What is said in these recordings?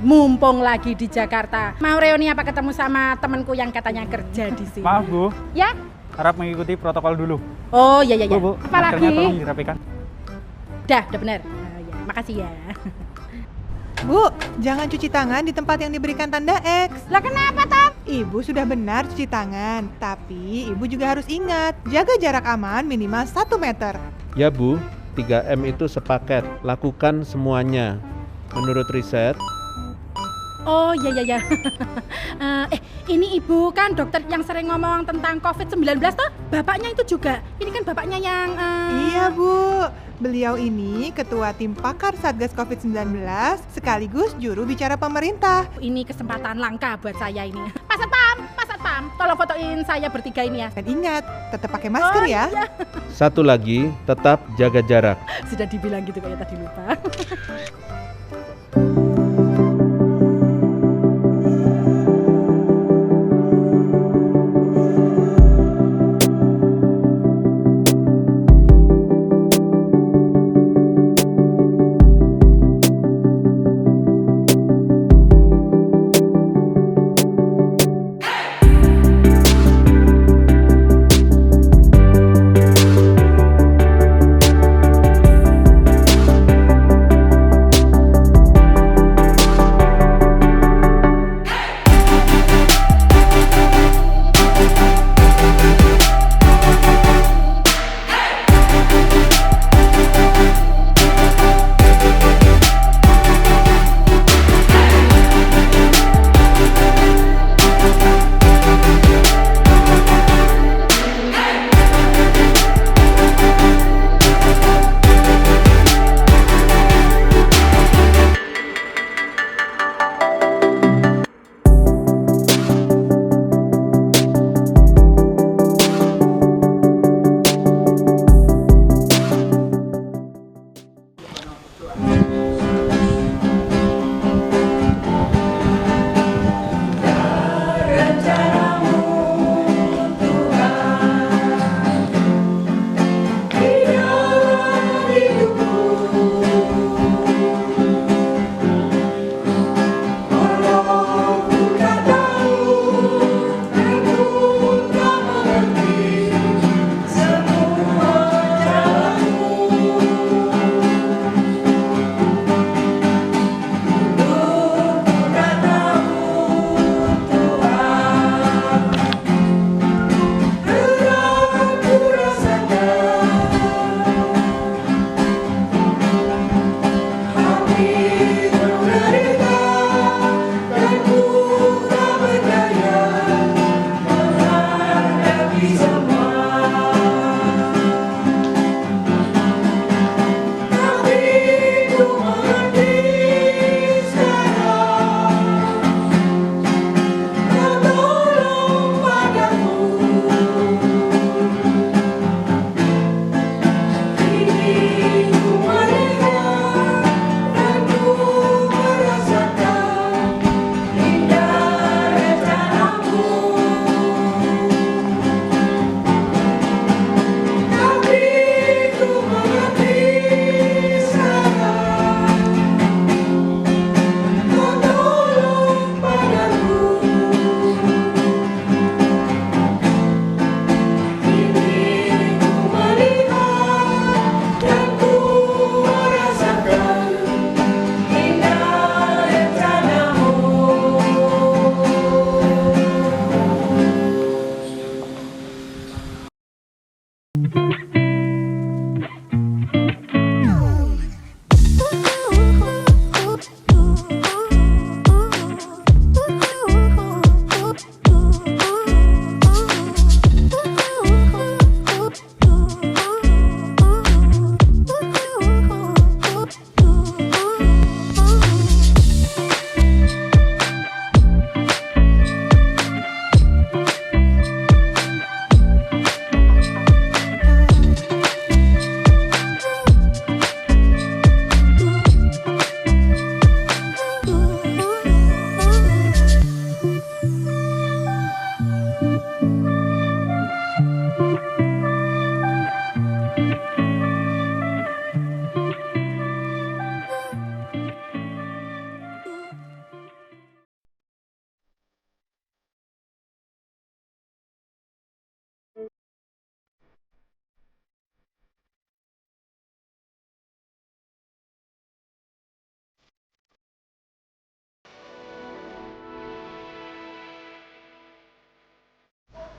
mumpung lagi di Jakarta. Mau reuni apa ketemu sama temanku yang katanya kerja di sini? Maaf Bu, Ya? harap mengikuti protokol dulu. Oh iya. Bu, Apalagi? maskernya tolong dirapikan. Udah bener. Ya, makasih ya. Bu, jangan cuci tangan di tempat yang diberikan tanda X. Lah kenapa, Tom? Ibu sudah benar cuci tangan, tapi ibu juga harus ingat, jaga jarak aman minimal 1 meter. Ya Bu, 3M itu sepaket, lakukan semuanya. Menurut riset, Oh iya. Ini ibu kan dokter yang sering ngomong tentang COVID-19 toh? Bapaknya itu juga. Ini kan bapaknya yang... Iya Bu, beliau ini ketua tim pakar Satgas COVID-19 sekaligus juru bicara pemerintah. Ini kesempatan langka buat saya ini. Pak Satpam, tolong fotoin saya bertiga ini ya. Dan ingat, tetap pakai masker ya. Iya. satu lagi, tetap jaga jarak. Sudah dibilang gitu kayak tadi lupa.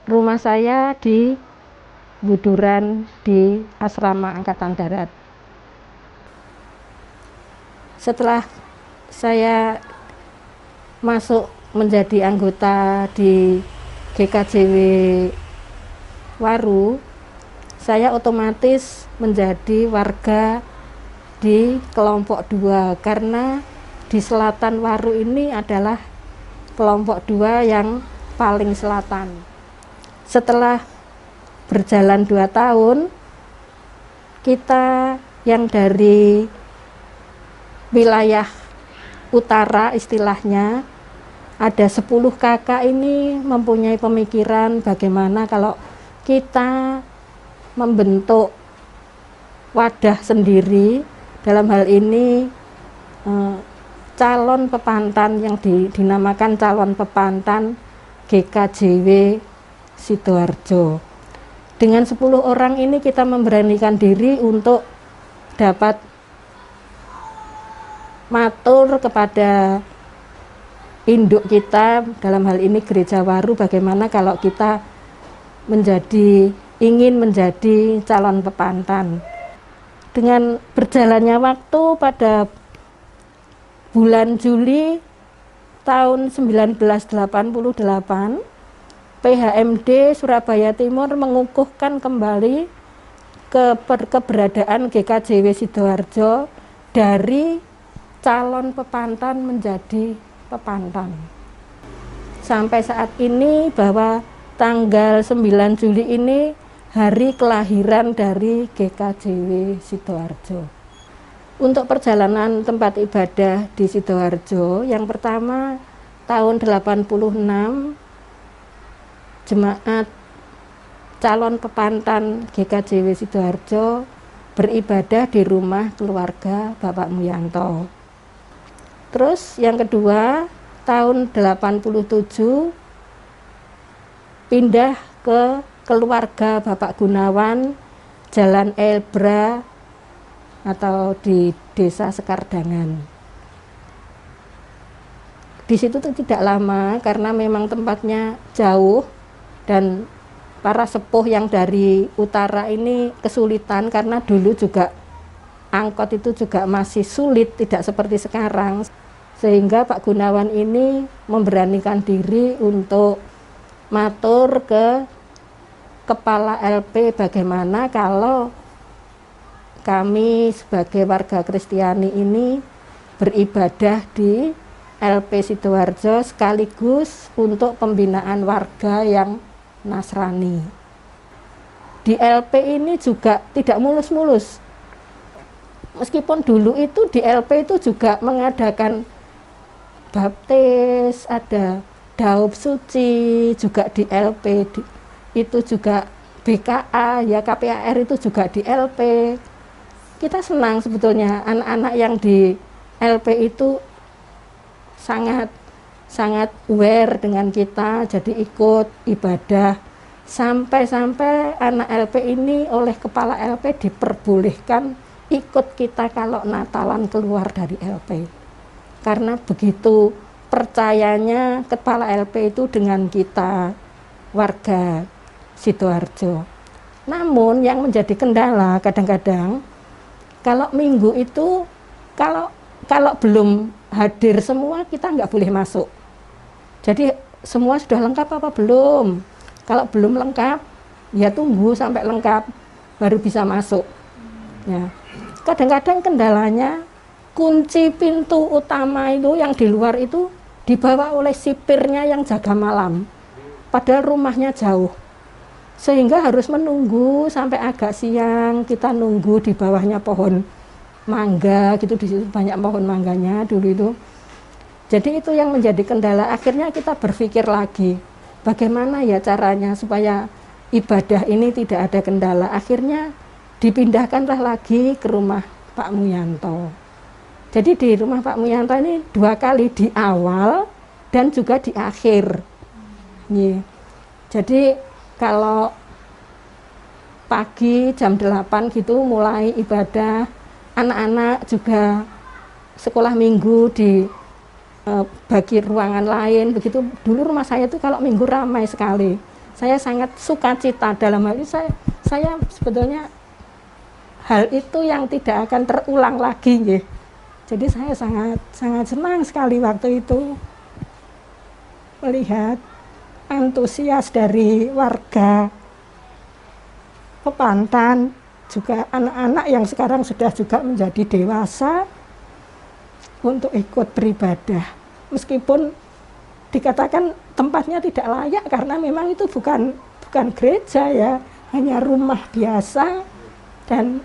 Rumah saya di Buduran di Asrama Angkatan Darat. Setelah saya masuk menjadi anggota di GKJW Waru, saya otomatis menjadi warga di kelompok 2 karena di selatan Waru ini adalah kelompok 2 yang paling selatan. Setelah berjalan 2 tahun, kita yang dari wilayah utara istilahnya, ada 10 kakak ini mempunyai pemikiran bagaimana kalau kita membentuk wadah sendiri, dalam hal ini calon pepantan yang dinamakan calon pepantan GKJW Sidoarjo. Dengan 10 orang ini kita memberanikan diri untuk dapat matur kepada induk kita, dalam hal ini Gereja Waru, bagaimana kalau kita ingin menjadi calon pepantan. Dengan berjalannya waktu, pada bulan Juli tahun 1988, PHMD Surabaya Timur mengukuhkan kembali keberadaan GKJW Sidoarjo dari calon pepantan menjadi pepantan. Sampai saat ini bahwa tanggal 9 Juli ini hari kelahiran dari GKJW Sidoarjo. Untuk perjalanan tempat ibadah di Sidoarjo, yang pertama tahun 86 jemaat calon pepantan GKJW Sidoarjo beribadah di rumah keluarga Bapak Muyanto. Terus yang kedua tahun 87 pindah ke keluarga Bapak Gunawan, Jalan Elbra atau di Desa Sekardangan. Di situ tidak lama karena memang tempatnya jauh dan para sepuh yang dari utara ini kesulitan karena dulu juga angkot itu juga masih sulit, tidak seperti sekarang. Sehingga Pak Gunawan ini memberanikan diri untuk matur ke Kepala LP bagaimana kalau kami sebagai warga Kristiani ini beribadah di LP Sidoarjo sekaligus untuk pembinaan warga yang Nasrani. Di LP ini juga tidak mulus-mulus. Meskipun dulu itu di LP itu juga mengadakan baptis, ada daub suci juga di LP, itu juga BKA, ya KPAR itu juga di LP. Kita senang sebetulnya anak-anak yang di LP itu sangat aware dengan kita, jadi ikut ibadah. Sampai-sampai anak LP ini oleh kepala LP diperbolehkan ikut kita kalau Natalan keluar dari LP. Karena begitu percayanya kepala LP itu dengan kita, warga Sidoarjo. Namun yang menjadi kendala kadang-kadang, kalau minggu itu, kalau belum hadir semua, kita nggak boleh masuk. Jadi semua sudah lengkap apa belum? Kalau belum lengkap, ya tunggu sampai lengkap baru bisa masuk. Ya. Kadang-kadang kendalanya kunci pintu utama itu yang di luar itu dibawa oleh sipirnya yang jaga malam. Padahal rumahnya jauh. Sehingga harus menunggu sampai agak siang, kita nunggu di bawahnya pohon mangga gitu, di situ banyak pohon mangganya dulu itu. Jadi itu yang menjadi kendala. Akhirnya kita berpikir lagi, bagaimana ya caranya supaya ibadah ini tidak ada kendala. Akhirnya dipindahkanlah lagi ke rumah Pak Muyanto. Jadi di rumah Pak Muyanto ini 2 kali, di awal dan juga di akhir. Jadi kalau pagi jam 8 gitu mulai ibadah, anak-anak juga sekolah minggu di bagi ruangan lain begitu. Dulu rumah saya itu kalau minggu ramai sekali. Saya sangat sukacita dalam hal ini, saya sebetulnya hal itu yang tidak akan terulang lagi nggih. Jadi saya sangat senang sekali waktu itu melihat antusias dari warga Pepantan, juga anak-anak yang sekarang sudah juga menjadi dewasa untuk ikut beribadah. Meskipun dikatakan tempatnya tidak layak karena memang itu bukan gereja ya, hanya rumah biasa, dan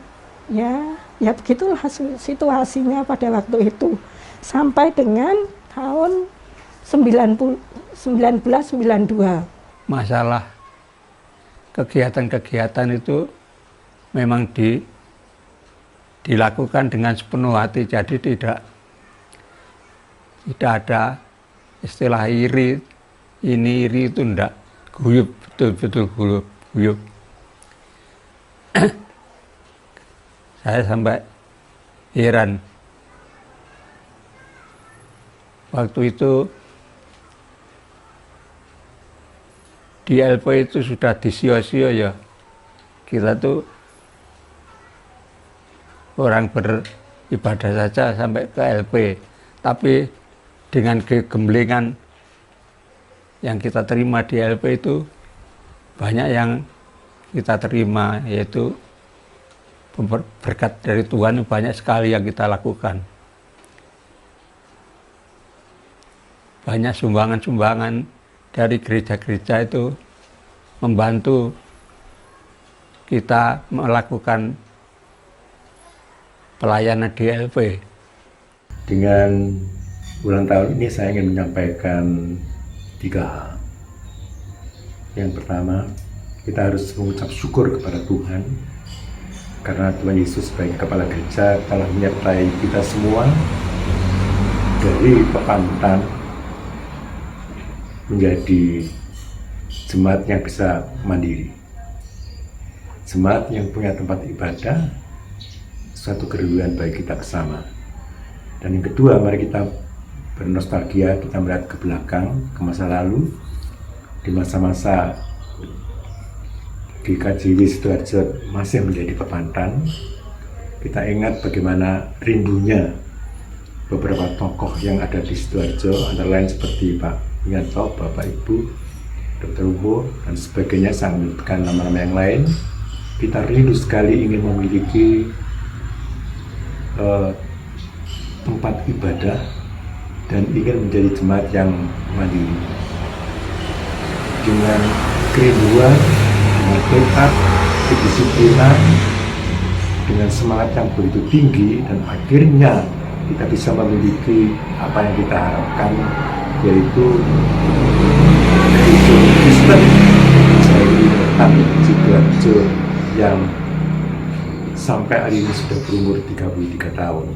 ya begitulah situasinya pada waktu itu sampai dengan tahun 1992. Masalah kegiatan-kegiatan itu memang dilakukan dengan sepenuh hati, jadi tidak ada istilah iri, ini iri itu enggak, guyup, betul-betul guyup. Saya sampai heran. Waktu itu di LP itu sudah disio-sio ya. Kita tuh orang beribadah saja sampai ke LP. Tapi dengan kegemblengan yang kita terima di LP itu banyak yang kita terima, yaitu berkat dari Tuhan banyak sekali yang kita lakukan. Banyak sumbangan-sumbangan dari gereja-gereja itu membantu kita melakukan pelayanan di LP. Dengan ulang tahun ini saya ingin menyampaikan 3 hal. Yang pertama, kita harus mengucap syukur kepada Tuhan karena Tuhan Yesus sebagai kepala gereja telah menyertai kita semua dari Pepantan menjadi jemaat yang bisa mandiri, jemaat yang punya tempat ibadah, suatu kerinduan bagi kita bersama. Dan yang kedua, mari kita bernostalgia, kita melihat ke belakang, ke masa lalu, di masa-masa GKJW Sidoarjo masih menjadi Pepantan. Kita ingat bagaimana rindunya beberapa tokoh yang ada di Sidoarjo, antara lain seperti Pak Wianto, Bapak Ibu, Dr. Uho, dan sebagainya, saya menyebutkan nama-nama yang lain. Kita rindu sekali ingin memiliki tempat ibadah dan ingin menjadi jemaat yang mandiri. Dengan kerinduan, dengan tekad, kedisiplinan, dengan semangat yang begitu tinggi, dan akhirnya kita bisa memiliki apa yang kita harapkan, yaitu gereja Kristen dari Sidoarjo yang sampai hari ini sudah berumur 33 tahun.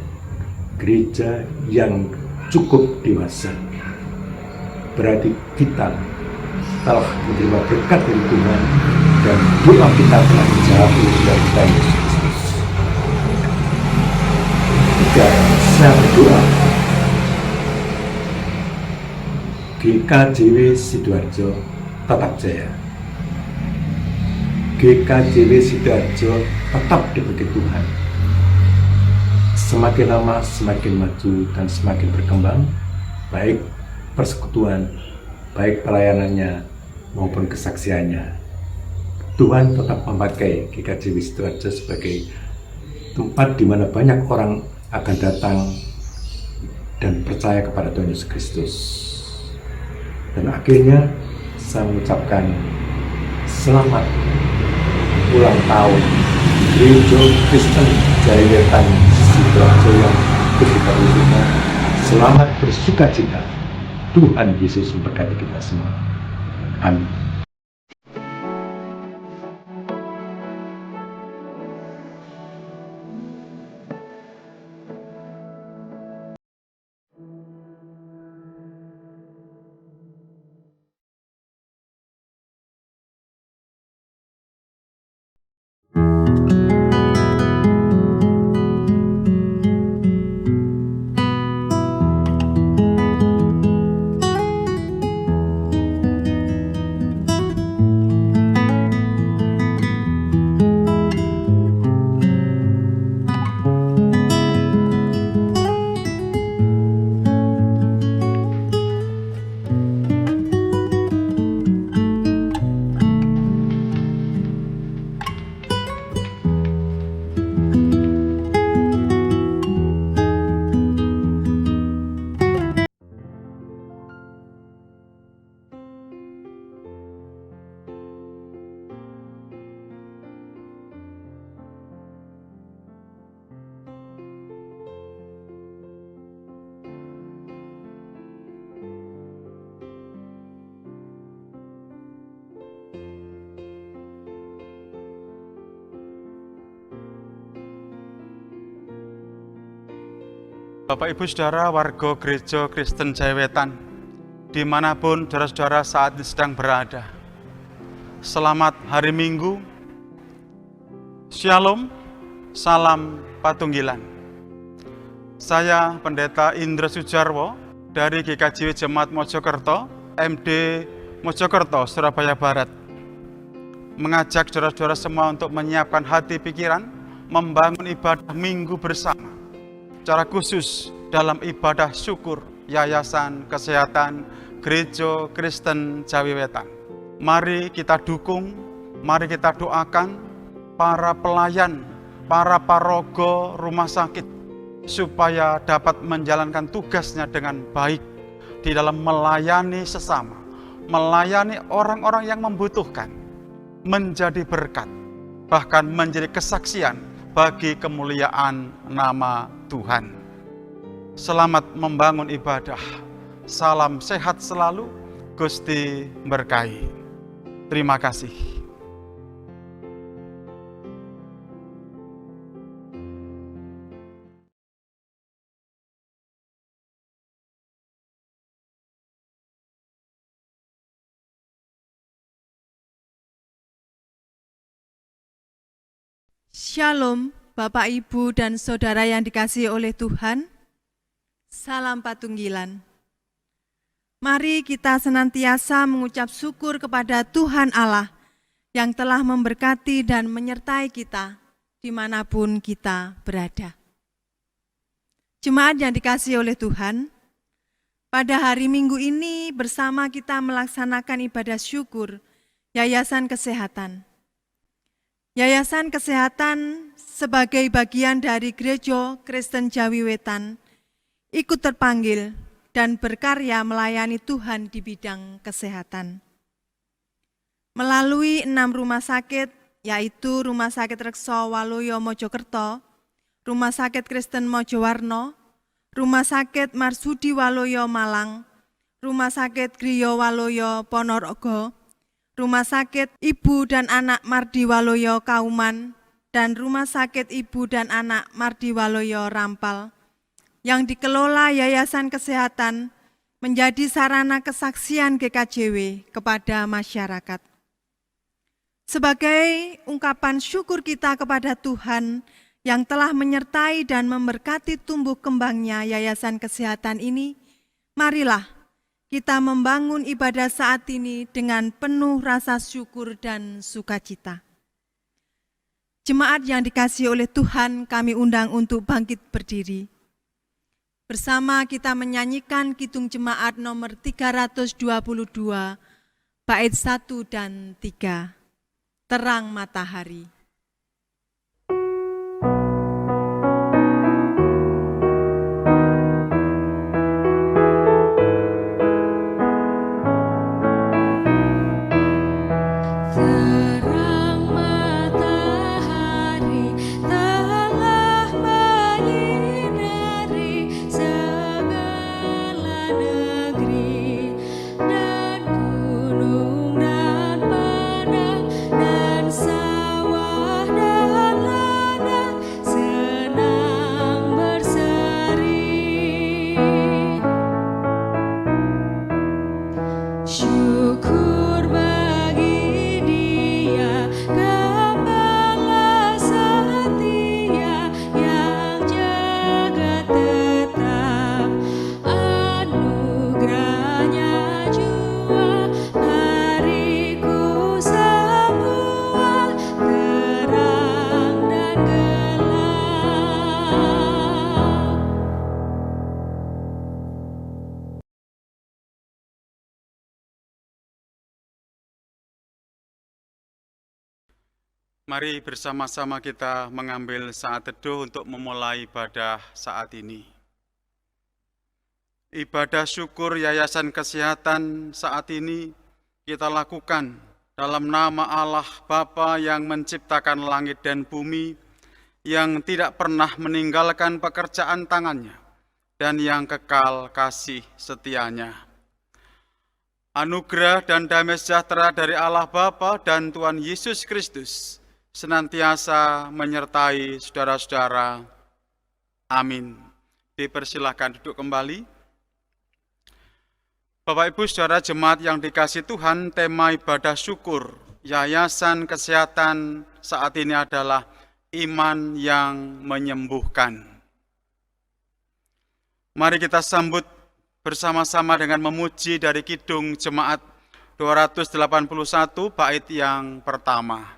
Gereja yang cukup dewasa. Berarti kita telah menerima berkat dari Tuhan dan doa kita telah dijawab oleh Tuhan Yesus Kristus. Ketiga, saya berdoa GKJW Sidoarjo tetap jaya. GKJW Sidoarjo tetap diberi Tuhan. Semakin lama semakin maju dan semakin berkembang, baik persekutuan, baik pelayanannya maupun kesaksiannya. Tuhan tetap memakai GKJW Sidoarjo sebagai tempat di mana banyak orang akan datang dan percaya kepada Tuhan Yesus Kristus. Dan akhirnya saya mengucapkan selamat ulang tahun Gereja Kristen Jayawetan Sidoarjo yang ke-35. Selamat bersukacita. Tuhan Yesus memberkati kita semua. Amin. Bapak Ibu Saudara warga Gereja Kristen Jayawetan, dimanapun saudara-saudara saat ini sedang berada. Selamat hari Minggu, Shalom, salam patunggilan. Saya Pendeta Indra Sujarwo dari GKJW Jemaat Mojokerto, MD Mojokerto, Surabaya Barat, mengajak saudara-saudara semua untuk menyiapkan hati pikiran, membangun ibadah minggu bersama. Secara khusus dalam ibadah syukur Yayasan Kesehatan Gereja Kristen Jayawetan. Mari kita dukung, mari kita doakan para pelayan, para parogo rumah sakit, supaya dapat menjalankan tugasnya dengan baik di dalam melayani sesama, melayani orang-orang yang membutuhkan, menjadi berkat, bahkan menjadi kesaksian bagi kemuliaan nama Tuhan. Selamat membangun ibadah. Salam sehat selalu. Gusti berkahi. Terima kasih. Shalom, Bapak, Ibu, dan Saudara yang dikasihi oleh Tuhan. Salam patunggilan. Mari kita senantiasa mengucap syukur kepada Tuhan Allah yang telah memberkati dan menyertai kita dimanapun kita berada. Jemaat yang dikasihi oleh Tuhan, pada hari Minggu ini bersama kita melaksanakan ibadah syukur Yayasan Kesehatan. Yayasan Kesehatan sebagai bagian dari Gereja Kristen Jayawetan ikut terpanggil dan berkarya melayani Tuhan di bidang kesehatan. Melalui 6 rumah sakit, yaitu Rumah Sakit Rekso Waluyo Mojokerto, Rumah Sakit Kristen Mojowarno, Rumah Sakit Marsudi Waluyo Malang, Rumah Sakit Griyo Waluyo Ponorogo, Rumah Sakit Ibu dan Anak Mardi Waluyo Kauman, dan Rumah Sakit Ibu dan Anak Mardi Waluyo Rampal, yang dikelola Yayasan Kesehatan menjadi sarana kesaksian GKJW kepada masyarakat. Sebagai ungkapan syukur kita kepada Tuhan yang telah menyertai dan memberkati tumbuh kembangnya Yayasan Kesehatan ini, marilah kita membangun ibadah saat ini dengan penuh rasa syukur dan sukacita. Jemaat yang dikasihi oleh Tuhan, kami undang untuk bangkit berdiri. Bersama kita menyanyikan Kidung Jemaat nomor 322, bait 1 dan 3, Terang Matahari. Mari bersama-sama kita mengambil saat teduh untuk memulai ibadah saat ini. Ibadah syukur Yayasan Kesehatan saat ini kita lakukan dalam nama Allah Bapa yang menciptakan langit dan bumi, yang tidak pernah meninggalkan pekerjaan tangannya, dan yang kekal kasih setianya. Anugerah dan damai sejahtera dari Allah Bapa dan Tuhan Yesus Kristus senantiasa menyertai saudara-saudara. Amin. Dipersilahkan duduk kembali. Bapak Ibu Saudara jemaat yang dikasihi Tuhan, tema ibadah syukur Yayasan Kesehatan saat ini adalah iman yang menyembuhkan. Mari kita sambut bersama-sama dengan memuji dari Kidung Jemaat 281 bait yang pertama.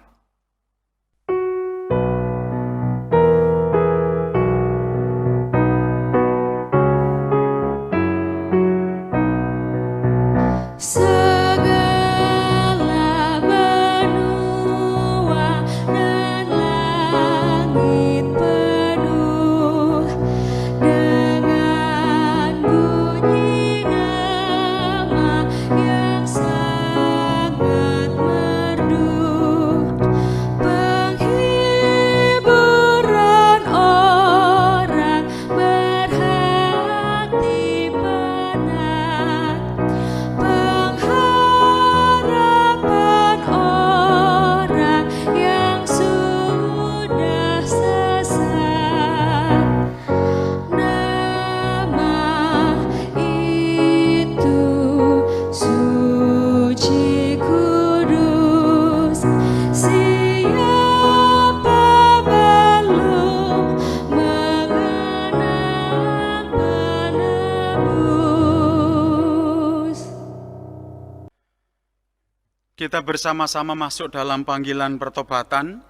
Kita bersama-sama masuk dalam panggilan pertobatan.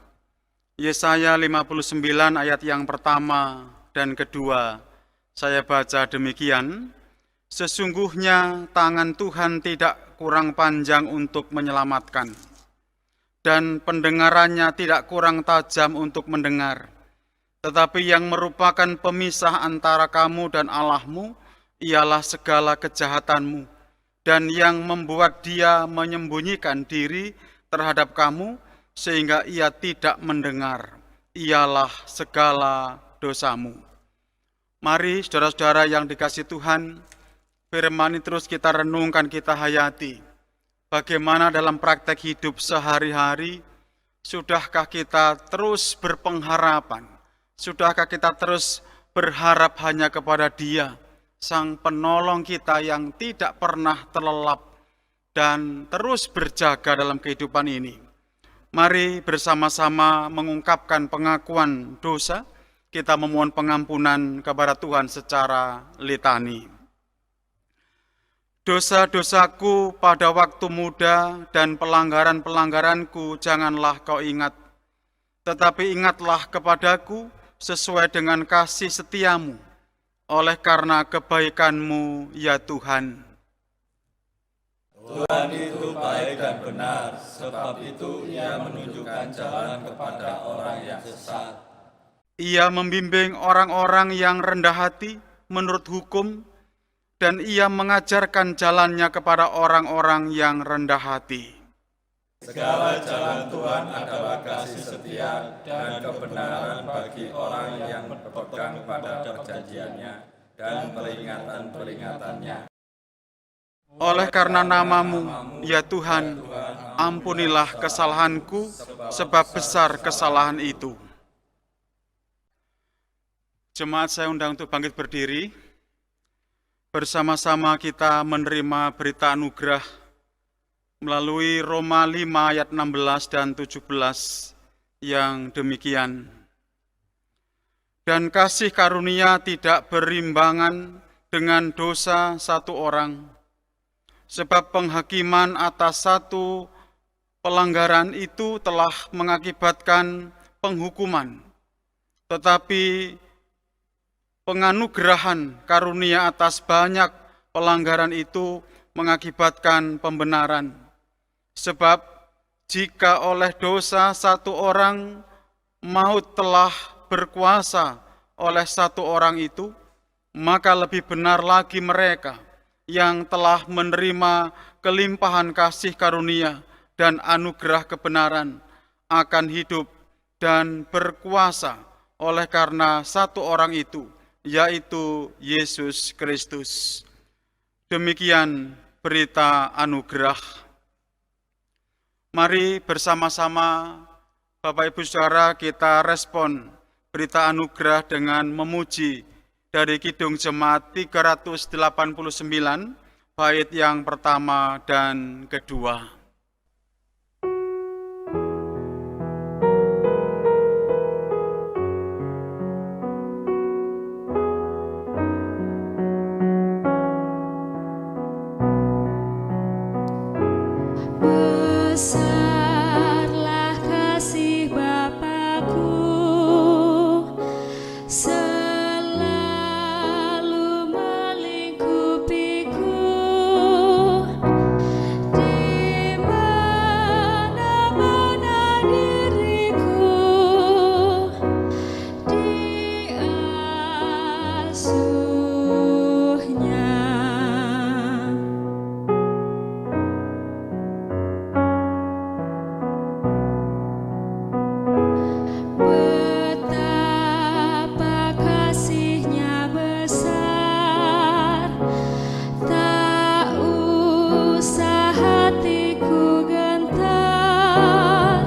Yesaya 59 ayat yang pertama dan kedua. Saya baca demikian. Sesungguhnya tangan Tuhan tidak kurang panjang untuk menyelamatkan, dan pendengarannya tidak kurang tajam untuk mendengar. Tetapi yang merupakan pemisah antara kamu dan Allahmu ialah segala kejahatanmu, dan yang membuat dia menyembunyikan diri terhadap kamu sehingga ia tidak mendengar, ialah segala dosamu. Mari saudara-saudara yang dikasihi Tuhan, firman ini terus kita renungkan, kita hayati. Bagaimana dalam praktek hidup sehari-hari, sudahkah kita terus berpengharapan? Sudahkah kita terus berharap hanya kepada Dia, Sang Penolong kita yang tidak pernah terlelap dan terus berjaga dalam kehidupan ini? Mari bersama-sama mengungkapkan pengakuan dosa, kita memohon pengampunan kepada Tuhan secara litani. Dosa-dosaku pada waktu muda dan pelanggaran-pelanggaranku janganlah kau ingat, tetapi ingatlah kepadaku sesuai dengan kasih setiamu, oleh karena kebaikanmu ya Tuhan. Tuhan itu baik dan benar, sebab itu Ia menunjukkan jalan kepada orang yang sesat. Ia membimbing orang-orang yang rendah hati menurut hukum, dan Ia mengajarkan jalannya kepada orang-orang yang rendah hati. Segala jalan Tuhan adalah kasih setia dan kebenaran bagi orang yang berpegang pada perjanjiannya dan peringatan-peringatannya. Oleh karena namamu, ya Tuhan, ampunilah kesalahanku, sebab besar kesalahan itu. Jemaat saya undang untuk bangkit berdiri. Bersama-sama kita menerima berita anugerah melalui Roma 5 ayat 16 dan 17 yang demikian. Dan kasih karunia tidak berimbangan dengan dosa satu orang, sebab penghakiman atas satu pelanggaran itu telah mengakibatkan penghukuman, tetapi penganugerahan karunia atas banyak pelanggaran itu mengakibatkan pembenaran. Sebab jika oleh dosa satu orang maut telah berkuasa oleh satu orang itu, maka lebih benar lagi mereka yang telah menerima kelimpahan kasih karunia dan anugerah kebenaran akan hidup dan berkuasa oleh karena satu orang itu, yaitu Yesus Kristus. Demikian berita anugerah. Mari bersama-sama Bapak Ibu Saudara kita respon berita anugerah dengan memuji dari Kidung Jemaat 389, bait yang pertama dan kedua. Besarlah kasih Bapa-Ku, selalu melingkupiku, di mana-mana diriku diasuhnya. Betapa kasihnya besar, tak usah hatiku gentar,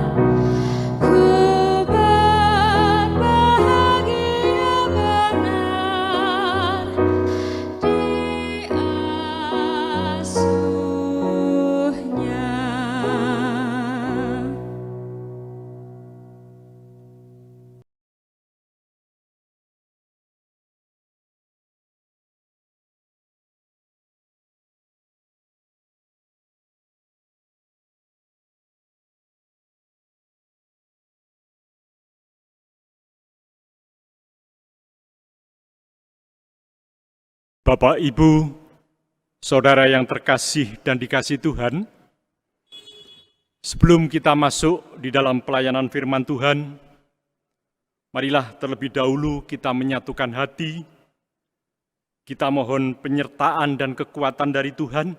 ku berbahagia benar diasuhnya. Bapak, Ibu, Saudara yang terkasih dan dikasihi Tuhan, sebelum kita masuk di dalam pelayanan firman Tuhan, marilah terlebih dahulu kita menyatukan hati, kita mohon penyertaan dan kekuatan dari Tuhan,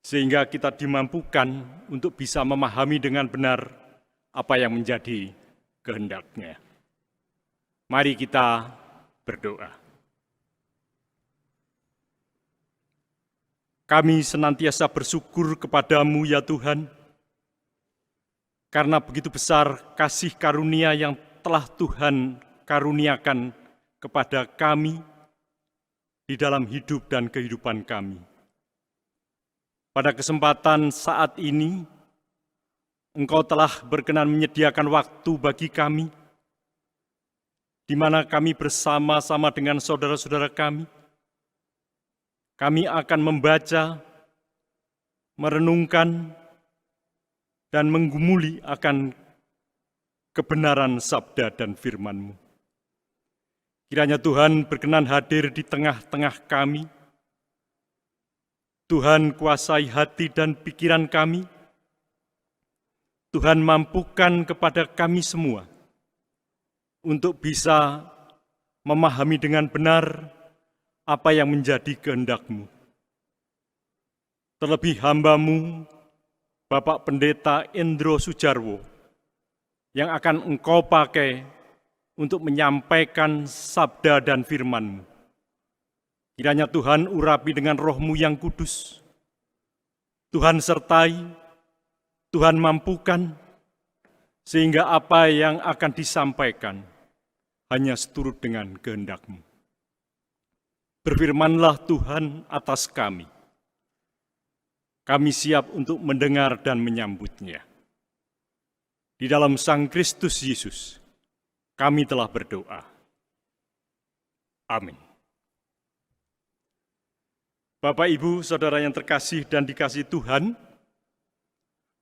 sehingga kita dimampukan untuk bisa memahami dengan benar apa yang menjadi kehendak-Nya. Mari kita berdoa. Kami senantiasa bersyukur kepadamu ya Tuhan, karena begitu besar kasih karunia yang telah Tuhan karuniakan kepada kami di dalam hidup dan kehidupan kami. Pada kesempatan saat ini, Engkau telah berkenan menyediakan waktu bagi kami, di mana kami bersama-sama dengan saudara-saudara kami akan membaca, merenungkan, dan menggumuli akan kebenaran sabda dan firman-Mu. Kiranya Tuhan berkenan hadir di tengah-tengah kami. Tuhan kuasai hati dan pikiran kami. Tuhan mampukan kepada kami semua untuk bisa memahami dengan benar apa yang menjadi kehendak-Mu. Terlebih hamba-Mu, Bapak Pendeta Endro Sujarwo, yang akan Engkau pakai untuk menyampaikan sabda dan firman-Mu. Kiranya Tuhan urapi dengan Roh-Mu yang kudus. Tuhan sertai, Tuhan mampukan, sehingga apa yang akan disampaikan hanya seturut dengan kehendak-Mu. Berfirmanlah Tuhan atas kami. Kami siap untuk mendengar dan menyambutnya. Di dalam Sang Kristus Yesus, kami telah berdoa. Amin. Bapak, Ibu, Saudara yang terkasih dan dikasihi Tuhan,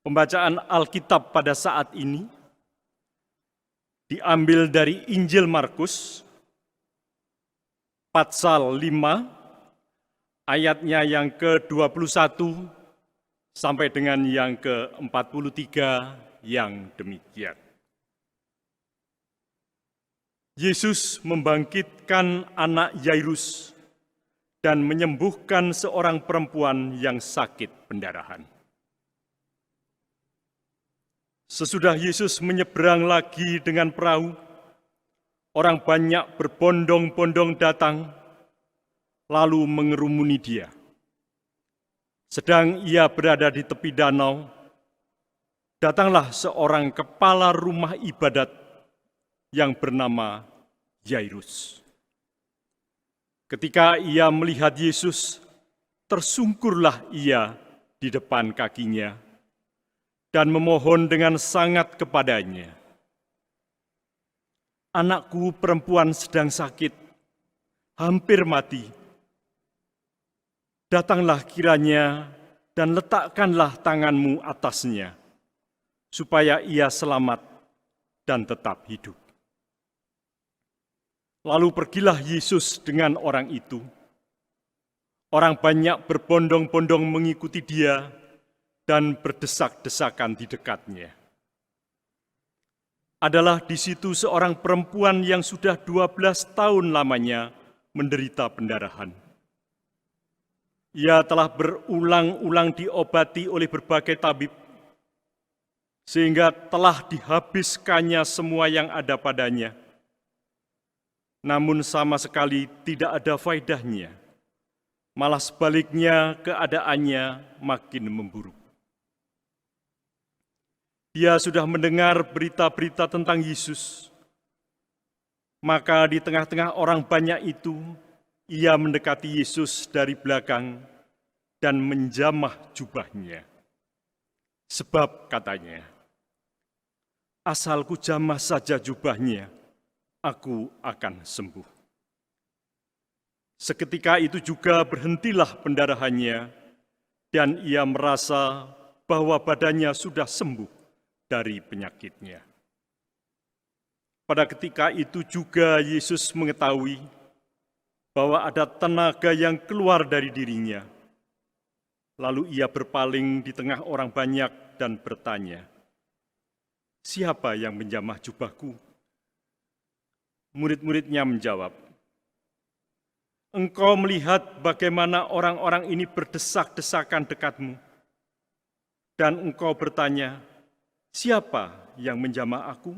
pembacaan Alkitab pada saat ini diambil dari Injil Markus, pasal 5, ayatnya yang ke-21 sampai dengan yang ke-43 yang demikian. Yesus membangkitkan anak Yairus dan menyembuhkan seorang perempuan yang sakit pendarahan. Sesudah Yesus menyeberang lagi dengan perahu, orang banyak berbondong-bondong datang, lalu mengerumuni dia. Sedang ia berada di tepi danau, datanglah seorang kepala rumah ibadat yang bernama Yairus. Ketika ia melihat Yesus, tersungkurlah ia di depan kakinya dan memohon dengan sangat kepadanya, "Anakku perempuan sedang sakit, hampir mati. Datanglah kiranya dan letakkanlah tanganmu atasnya, supaya ia selamat dan tetap hidup." Lalu pergilah Yesus dengan orang itu. Orang banyak berbondong-bondong mengikuti dia dan berdesak-desakan di dekatnya. Adalah di situ seorang perempuan yang sudah 12 tahun lamanya menderita pendarahan. Ia telah berulang-ulang diobati oleh berbagai tabib, sehingga telah dihabiskannya semua yang ada padanya. Namun sama sekali tidak ada faedahnya. Malah sebaliknya keadaannya makin memburuk. Dia sudah mendengar berita-berita tentang Yesus. Maka di tengah-tengah orang banyak itu, ia mendekati Yesus dari belakang dan menjamah jubahnya. Sebab katanya, "Asal ku jamah saja jubahnya, aku akan sembuh." Seketika itu juga berhentilah pendarahannya, dan ia merasa bahwa badannya sudah sembuh dari penyakitnya. Pada ketika itu juga Yesus mengetahui bahwa ada tenaga yang keluar dari dirinya. Lalu ia berpaling di tengah orang banyak dan bertanya, "Siapa yang menjamah jubahku?" Murid-muridnya menjawab, "Engkau melihat bagaimana orang-orang ini berdesak-desakan dekatmu, dan engkau bertanya, 'Siapa yang menjamah aku?'"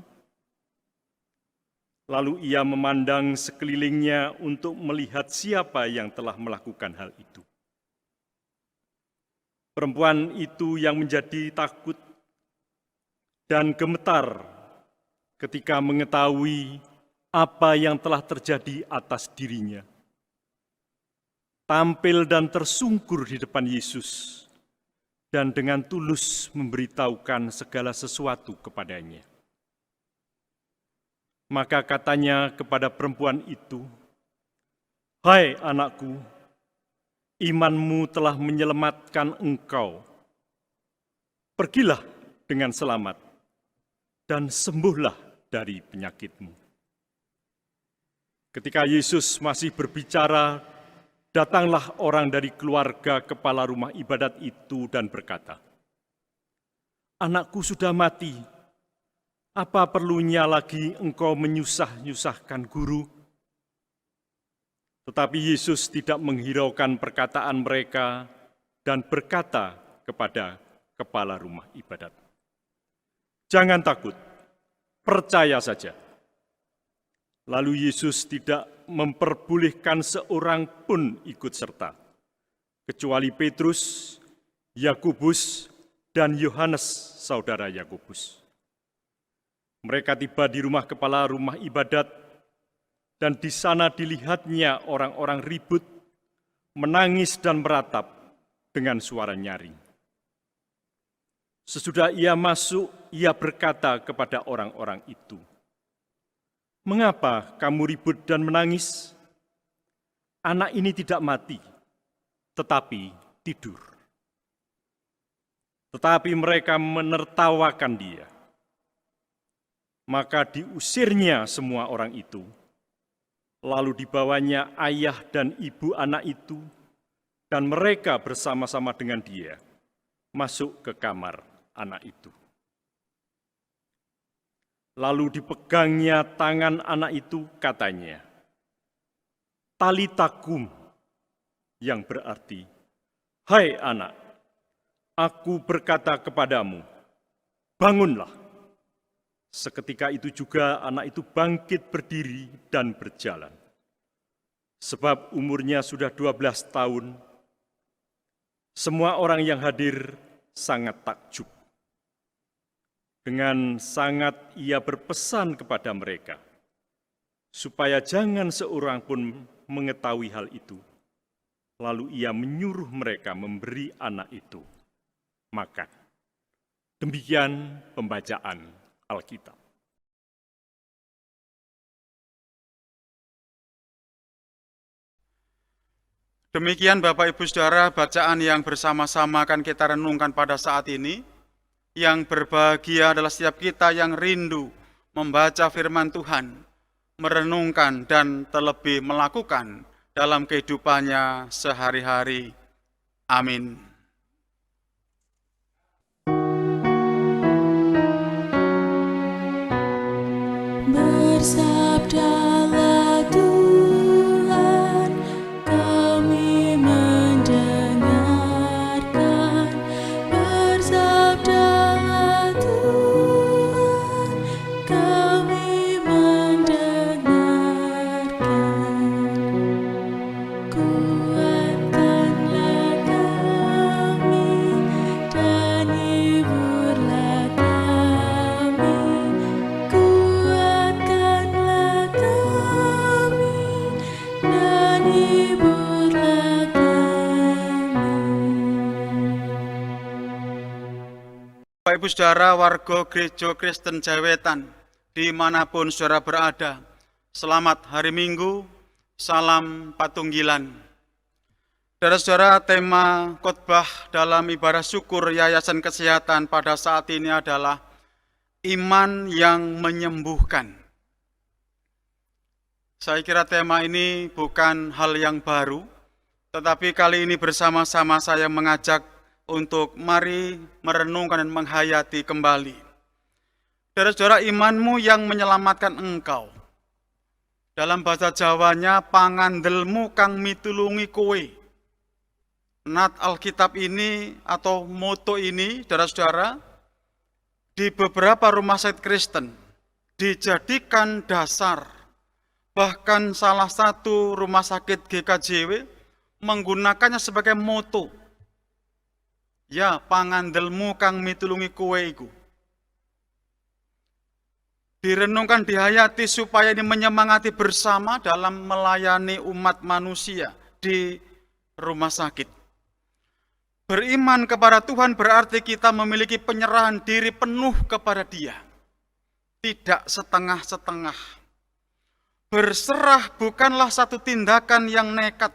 Lalu ia memandang sekelilingnya untuk melihat siapa yang telah melakukan hal itu. Perempuan itu yang menjadi takut dan gemetar ketika mengetahui apa yang telah terjadi atas dirinya. Tampil dan tersungkur di depan Yesus, dan dengan tulus memberitahukan segala sesuatu kepadanya. Maka katanya kepada perempuan itu, "Hai anakku, imanmu telah menyelamatkan engkau. Pergilah dengan selamat dan sembuhlah dari penyakitmu." Ketika Yesus masih berbicara, datanglah orang dari keluarga kepala rumah ibadat itu dan berkata, "Anakku sudah mati. Apa perlunya lagi engkau menyusah-nyusahkan guru?" Tetapi Yesus tidak menghiraukan perkataan mereka dan berkata kepada kepala rumah ibadat, "Jangan takut, percaya saja." Lalu Yesus tidak memperbolehkan seorang pun ikut serta, kecuali Petrus, Yakobus, dan Yohanes, saudara Yakobus. Mereka tiba di rumah kepala rumah ibadat, dan di sana dilihatnya orang-orang ribut, menangis dan meratap dengan suara nyaring. Sesudah ia masuk, ia berkata kepada orang-orang itu, "Mengapa kamu ribut dan menangis? Anak ini tidak mati, tetapi tidur." Tetapi mereka menertawakan dia. Maka diusirnya semua orang itu, lalu dibawanya ayah dan ibu anak itu, dan mereka bersama-sama dengan dia masuk ke kamar anak itu. Lalu dipegangnya tangan anak itu, katanya, "Talita kum," yang berarti, "Hai anak, aku berkata kepadamu, bangunlah." Seketika itu juga anak itu bangkit berdiri dan berjalan. Sebab umurnya sudah 12 tahun, semua orang yang hadir sangat takjub. Dengan sangat ia berpesan kepada mereka, supaya jangan seorang pun mengetahui hal itu. Lalu ia menyuruh mereka memberi anak itu makan. Demikian pembacaan Alkitab. Demikian Bapak Ibu Saudara, bacaan yang bersama-sama akan kita renungkan pada saat ini. Yang berbahagia adalah setiap kita yang rindu membaca firman Tuhan, merenungkan dan terlebih melakukan dalam kehidupannya sehari-hari. Amin. Bersabdalah Tuhan, kami mendengarkan. Bersabdalah Tuhan, kami mendengarkan. Kuatkanlah kami dan hiburlah kami. Kuatkanlah kami dan hiburlah kami. Bapak Ibu Saudara, warga Gereja Kristen Jawetan, dimanapun saudara berada, selamat hari Minggu, salam patunggilan. Saudara-saudara, tema khotbah dalam ibadah syukur Yayasan Kesehatan pada saat ini adalah iman yang menyembuhkan. Saya kira tema ini bukan hal yang baru, tetapi kali ini bersama-sama saya mengajak untuk mari merenungkan dan menghayati kembali. Saudara-saudara, imanmu yang menyelamatkan engkau. Dalam bahasa Jawanya, pangandelmu kang mitulungi kowe. Nat Alkitab ini atau moto ini, saudara-saudara, di beberapa rumah sakit Kristen dijadikan dasar. Bahkan salah satu rumah sakit GKJW menggunakannya sebagai moto. Ya, pangandelmu kang mitulungi kowe iku. Direnungkan, dihayati supaya ini menyemangati bersama dalam melayani umat manusia di rumah sakit. Beriman kepada Tuhan berarti kita memiliki penyerahan diri penuh kepada Dia. Tidak setengah-setengah. Berserah bukanlah satu tindakan yang nekat.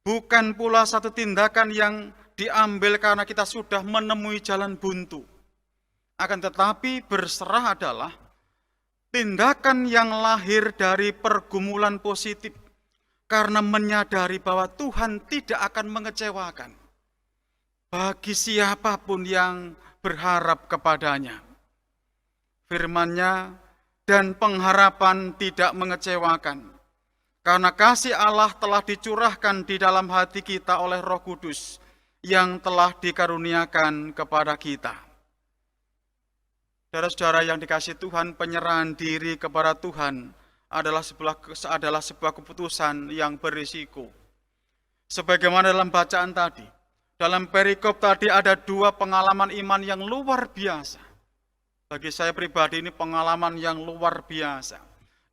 Bukan pula satu tindakan yang diambil karena kita sudah menemui jalan buntu. Akan tetapi berserah adalah tindakan yang lahir dari pergumulan positif karena menyadari bahwa Tuhan tidak akan mengecewakan bagi siapapun yang berharap kepadanya. Firman-Nya dan pengharapan tidak mengecewakan karena kasih Allah telah dicurahkan di dalam hati kita oleh Roh Kudus yang telah dikaruniakan kepada kita. Saudara-saudara yang dikasihi Tuhan, penyerahan diri kepada Tuhan adalah sebuah keputusan yang berisiko. Sebagaimana dalam bacaan tadi, dalam perikop tadi ada dua pengalaman iman yang luar biasa. Bagi saya pribadi ini pengalaman yang luar biasa.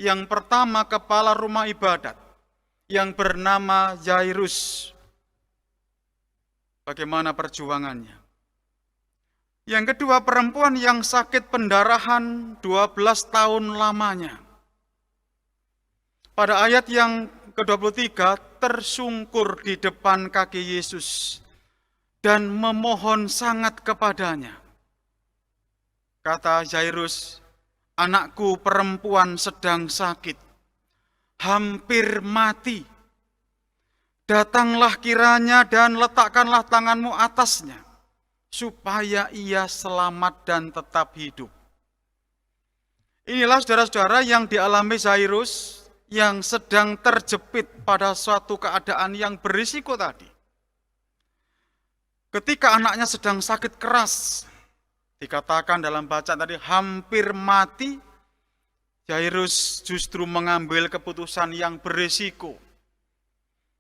Yang pertama, kepala rumah ibadat yang bernama Yairus. Bagaimana perjuangannya. Yang kedua, perempuan yang sakit pendarahan 12 tahun lamanya. Pada ayat yang ke-23, tersungkur di depan kaki Yesus dan memohon sangat kepadanya. Kata Yairus, anakku perempuan sedang sakit, hampir mati. Datanglah kiranya dan letakkanlah tanganmu atasnya, supaya ia selamat dan tetap hidup. Inilah saudara-saudara yang dialami Yairus yang sedang terjepit pada suatu keadaan yang berisiko tadi. Ketika anaknya sedang sakit keras, dikatakan dalam bacaan tadi hampir mati, Yairus justru mengambil keputusan yang berisiko.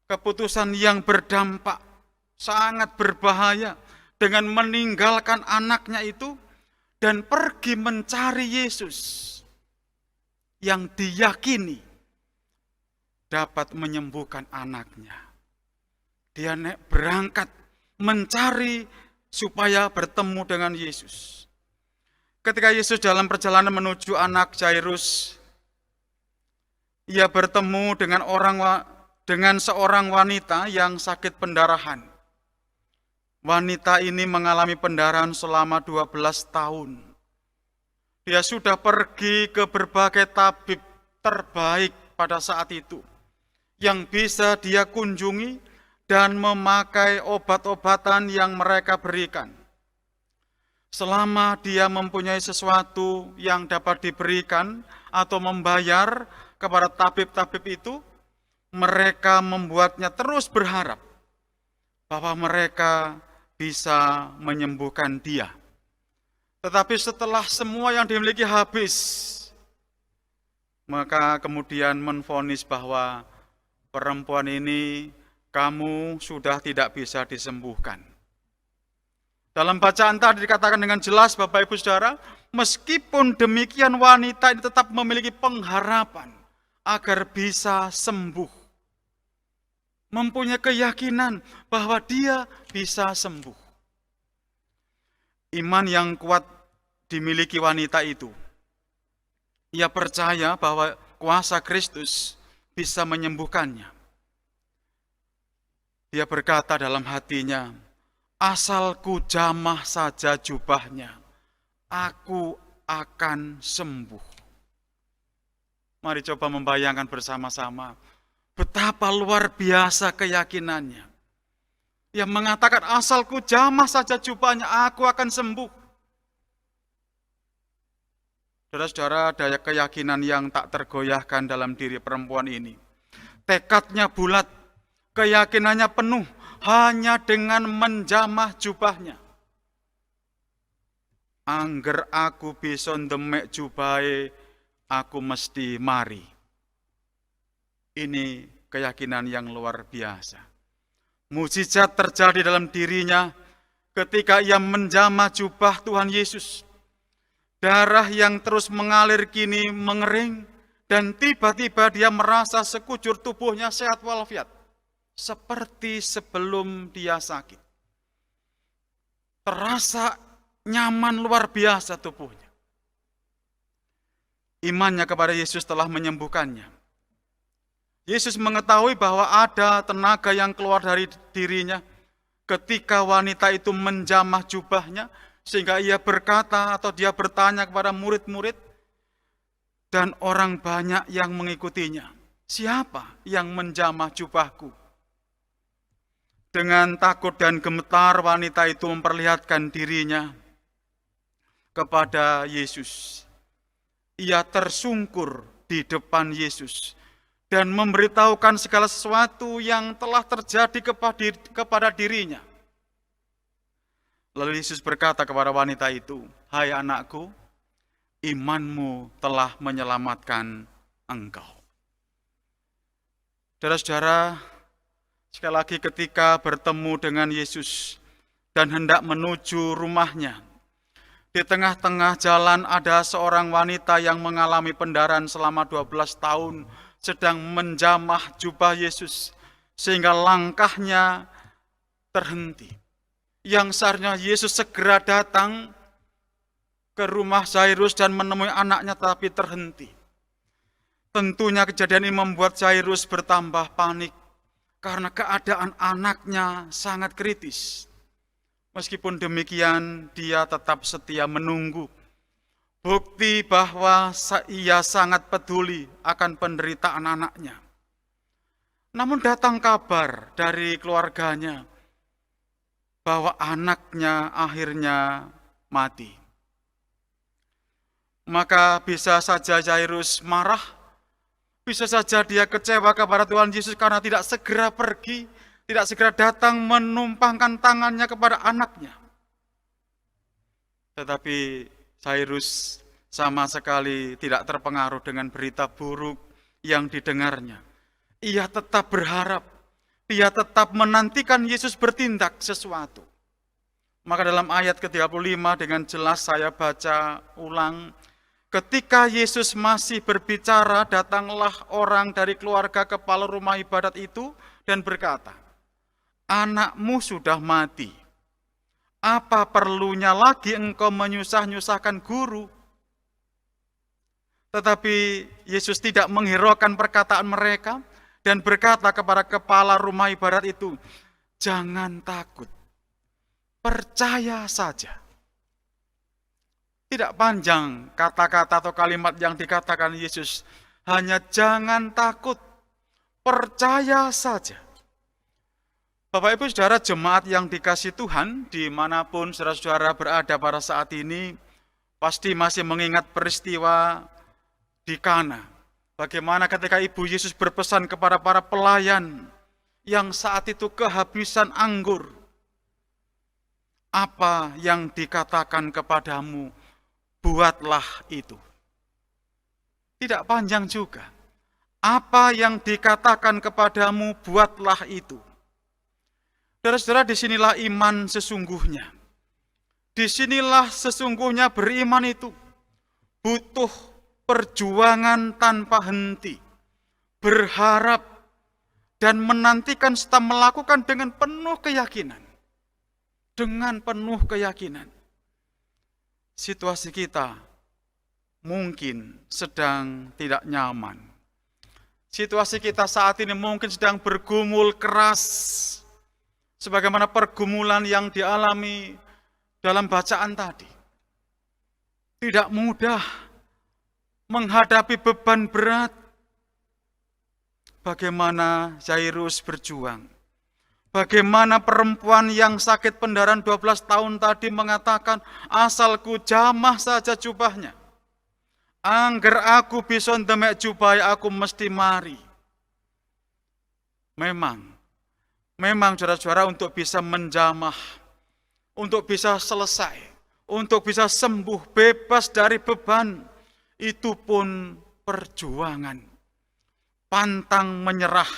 Keputusan yang berdampak, sangat berbahaya, dengan meninggalkan anaknya itu dan pergi mencari Yesus yang diyakini dapat menyembuhkan anaknya. Dia berangkat mencari supaya bertemu dengan Yesus. Ketika Yesus dalam perjalanan menuju anak Jairus, ia bertemu dengan seorang wanita yang sakit pendarahan. Wanita ini mengalami pendarahan selama 12 tahun. Dia sudah pergi ke berbagai tabib terbaik pada saat itu yang bisa dia kunjungi dan memakai obat-obatan yang mereka berikan. Selama dia mempunyai sesuatu yang dapat diberikan atau membayar kepada tabib-tabib itu, mereka membuatnya terus berharap bahwa mereka bisa menyembuhkan dia. Tetapi setelah semua yang dimiliki habis, maka kemudian menvonis bahwa perempuan ini kamu sudah tidak bisa disembuhkan. Dalam bacaan tadi dikatakan dengan jelas Bapak Ibu Saudara, meskipun demikian wanita ini tetap memiliki pengharapan agar bisa sembuh. Mempunyai keyakinan bahwa dia bisa sembuh. Iman yang kuat dimiliki wanita itu. Ia percaya bahwa kuasa Kristus bisa menyembuhkannya. Dia berkata dalam hatinya, asal ku jamah saja jubahnya, aku akan sembuh. Mari coba membayangkan bersama-sama betapa luar biasa keyakinannya. Yang mengatakan asal ku jamah saja jubahnya, aku akan sembuh. Saudara-saudara, ada keyakinan yang tak tergoyahkan dalam diri perempuan ini. Tekadnya bulat, keyakinannya penuh, hanya dengan menjamah jubahnya. Angger aku bisa ndemek jubahe, aku mesti mari. Ini keyakinan yang luar biasa. Mujizat terjadi dalam dirinya ketika ia menjamah jubah Tuhan Yesus. Darah yang terus mengalir kini mengering dan tiba-tiba dia merasa sekujur tubuhnya sehat walafiat. Seperti sebelum dia sakit. Terasa nyaman luar biasa tubuhnya. Imannya kepada Yesus telah menyembuhkannya. Yesus mengetahui bahwa ada tenaga yang keluar dari dirinya ketika wanita itu menjamah jubahnya, sehingga ia berkata atau dia bertanya kepada murid-murid dan orang banyak yang mengikutinya, siapa yang menjamah jubahku? Dengan takut dan gemetar wanita itu memperlihatkan dirinya kepada Yesus. Ia tersungkur di depan Yesus dan memberitahukan segala sesuatu yang telah terjadi kepada dirinya. Lalu Yesus berkata kepada wanita itu, hai anakku, imanmu telah menyelamatkan engkau. Saudara-saudara, sekali lagi ketika bertemu dengan Yesus dan hendak menuju rumahnya, di tengah-tengah jalan ada seorang wanita yang mengalami pendarahan selama 12 tahun, sedang menjamah jubah Yesus, sehingga langkahnya terhenti. Yang seharusnya Yesus segera datang ke rumah Jairus dan menemui anaknya, tapi terhenti. Tentunya kejadian ini membuat Jairus bertambah panik, karena keadaan anaknya sangat kritis. Meskipun demikian, dia tetap setia menunggu. Bukti bahwa ia sangat peduli akan penderitaan anaknya. Namun datang kabar dari keluarganya bahwa anaknya akhirnya mati. Maka bisa saja Jairus marah, bisa saja dia kecewa kepada Tuhan Yesus karena tidak segera pergi, tidak segera datang menumpangkan tangannya kepada anaknya. Tetapi Jairus sama sekali tidak terpengaruh dengan berita buruk yang didengarnya. Ia tetap berharap, ia tetap menantikan Yesus bertindak sesuatu. Maka dalam ayat ke-35 dengan jelas saya baca ulang, Ketika Yesus masih berbicara, datanglah orang dari keluarga kepala rumah ibadat itu dan berkata, "Anakmu sudah mati. Apa perlunya lagi engkau menyusah-nyusahkan guru?" Tetapi Yesus tidak menghiraukan perkataan mereka dan berkata kepada kepala rumah ibadat itu, "Jangan takut, percaya saja." Tidak panjang kata-kata atau kalimat yang dikatakan Yesus, hanya jangan takut, percaya saja. Bapak Ibu Saudara jemaat yang dikasihi Tuhan, dimanapun saudara-saudara berada pada saat ini, pasti masih mengingat peristiwa di Kana. Bagaimana ketika Ibu Yesus berpesan kepada para pelayan yang saat itu kehabisan anggur. Apa yang dikatakan kepadamu, buatlah itu. Tidak panjang juga. Apa yang dikatakan kepadamu, buatlah itu. Saudara-saudara, disinilah iman sesungguhnya. Disinilah sesungguhnya beriman itu. Butuh perjuangan tanpa henti. Berharap dan menantikan serta melakukan dengan penuh keyakinan. Dengan penuh keyakinan. Situasi kita mungkin sedang tidak nyaman. Situasi kita saat ini mungkin sedang bergumul keras. Sebagaimana pergumulan yang dialami dalam bacaan tadi. Tidak mudah menghadapi beban berat. Bagaimana Jairus berjuang. Bagaimana perempuan yang sakit pendarahan 12 tahun tadi mengatakan, asalku jamah saja jubahnya. Angger aku bisa ndemek jubai aku mesti mari. Memang saudara-saudara untuk bisa menjamah, untuk bisa selesai, untuk bisa sembuh, bebas dari beban, itu pun perjuangan. Pantang menyerah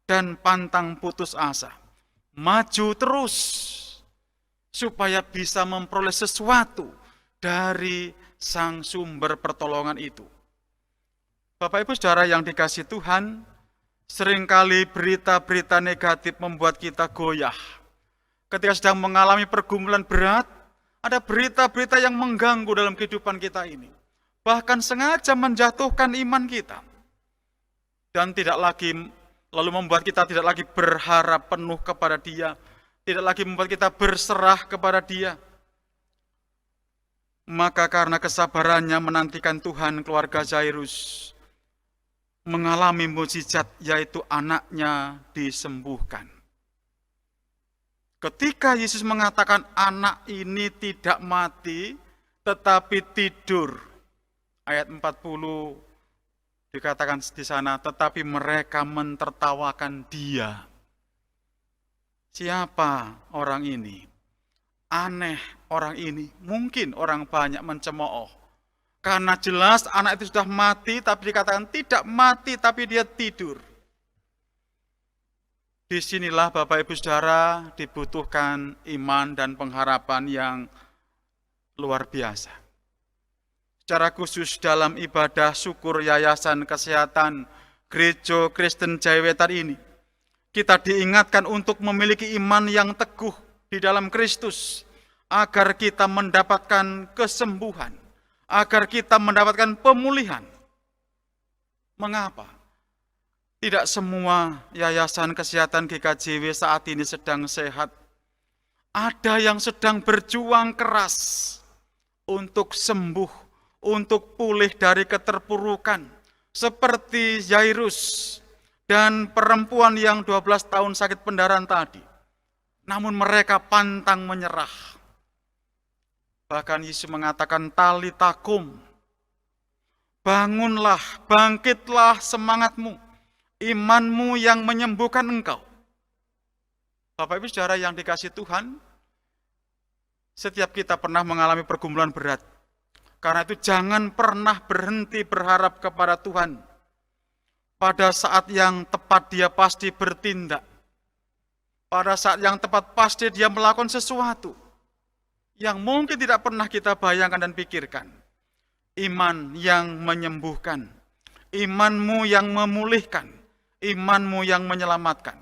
dan pantang putus asa. Maju terus supaya bisa memperoleh sesuatu dari sang sumber pertolongan itu. Bapak Ibu Saudara yang dikasihi Tuhan, seringkali berita-berita negatif membuat kita goyah. Ketika sedang mengalami pergumulan berat, ada berita-berita yang mengganggu dalam kehidupan kita ini. Bahkan sengaja menjatuhkan iman kita. Dan tidak lagi lalu membuat kita tidak lagi berharap penuh kepada Dia, tidak lagi membuat kita berserah kepada Dia. Maka karena kesabarannya menantikan Tuhan, keluarga Jairus mengalami mukjizat, yaitu anaknya disembuhkan. Ketika Yesus mengatakan anak ini tidak mati, tetapi tidur. Ayat 40 dikatakan di sana, tetapi mereka mentertawakan Dia. Siapa orang ini? Aneh orang ini. Mungkin orang banyak mencemooh. Karena jelas anak itu sudah mati, tapi dikatakan tidak mati, tapi dia tidur. Disinilah Bapak Ibu Saudara dibutuhkan iman dan pengharapan yang luar biasa. Secara khusus dalam ibadah syukur Yayasan Kesehatan Gereja Kristen Jayawetan ini, kita diingatkan untuk memiliki iman yang teguh di dalam Kristus, agar kita mendapatkan kesembuhan, agar kita mendapatkan pemulihan. Mengapa? Tidak semua Yayasan Kesehatan GKJW saat ini sedang sehat. Ada yang sedang berjuang keras untuk sembuh, untuk pulih dari keterpurukan, seperti Jairus dan perempuan yang 12 tahun sakit pendarahan tadi. Namun mereka pantang menyerah. Bahkan Yesus mengatakan, talitakum, bangunlah, bangkitlah semangatmu, imanmu yang menyembuhkan engkau. Bapak Ibu Saudara yang dikasihi Tuhan, setiap kita pernah mengalami pergumulan berat. Karena itu jangan pernah berhenti berharap kepada Tuhan. Pada saat yang tepat Dia pasti bertindak. Pada saat yang tepat pasti Dia melakukan sesuatu yang mungkin tidak pernah kita bayangkan dan pikirkan. iman yang menyembuhkan, imanmu yang memulihkan, imanmu yang menyelamatkan.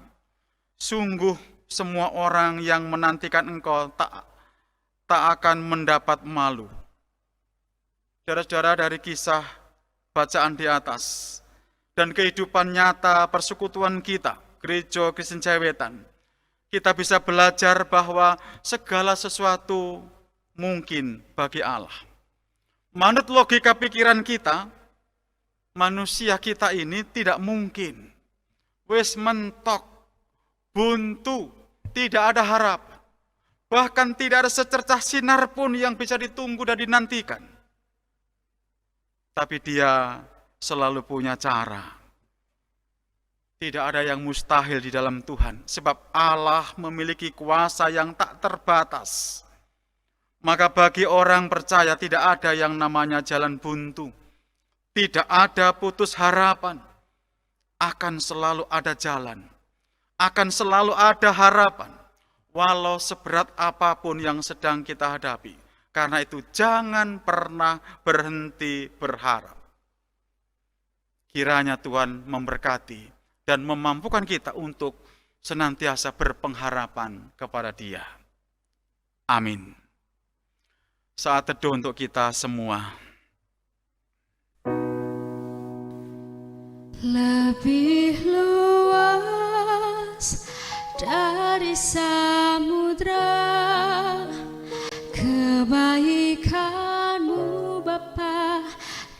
Sungguh semua orang yang menantikan engkau tak akan mendapat malu. Saudara-saudara, dari kisah bacaan di atas dan kehidupan nyata persekutuan kita, Gereja Kristen Jawetan, kita bisa belajar bahwa segala sesuatu mungkin bagi Allah. Menurut logika pikiran kita, manusia kita ini tidak mungkin. Wes mentok, buntu, tidak ada harapan. Bahkan tidak ada secercah sinar pun yang bisa ditunggu dan dinantikan. Tapi Dia selalu punya cara. Tidak ada yang mustahil di dalam Tuhan, sebab Allah memiliki kuasa yang tak terbatas. Maka bagi orang percaya tidak ada yang namanya jalan buntu. Tidak ada putus harapan. Akan selalu ada jalan. Akan selalu ada harapan. Walau seberat apapun yang sedang kita hadapi. Karena itu jangan pernah berhenti berharap. Kiranya Tuhan memberkati dan memampukan kita untuk senantiasa berpengharapan kepada Dia. Amin. Saat teduh untuk kita semua. Lebih luas dari samudra, kebaikan-Mu Bapa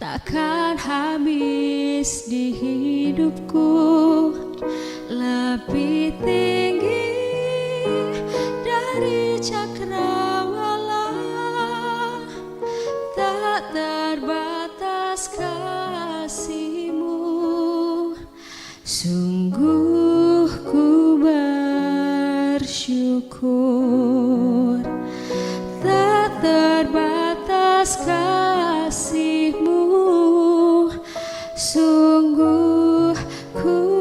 takkan habis di hidupku. Lebih tinggi dari cakrawala, tak terbatas kasih-Mu. Sungguh ku bersyukur, tak terbatas kasih-Mu. Sungguh ku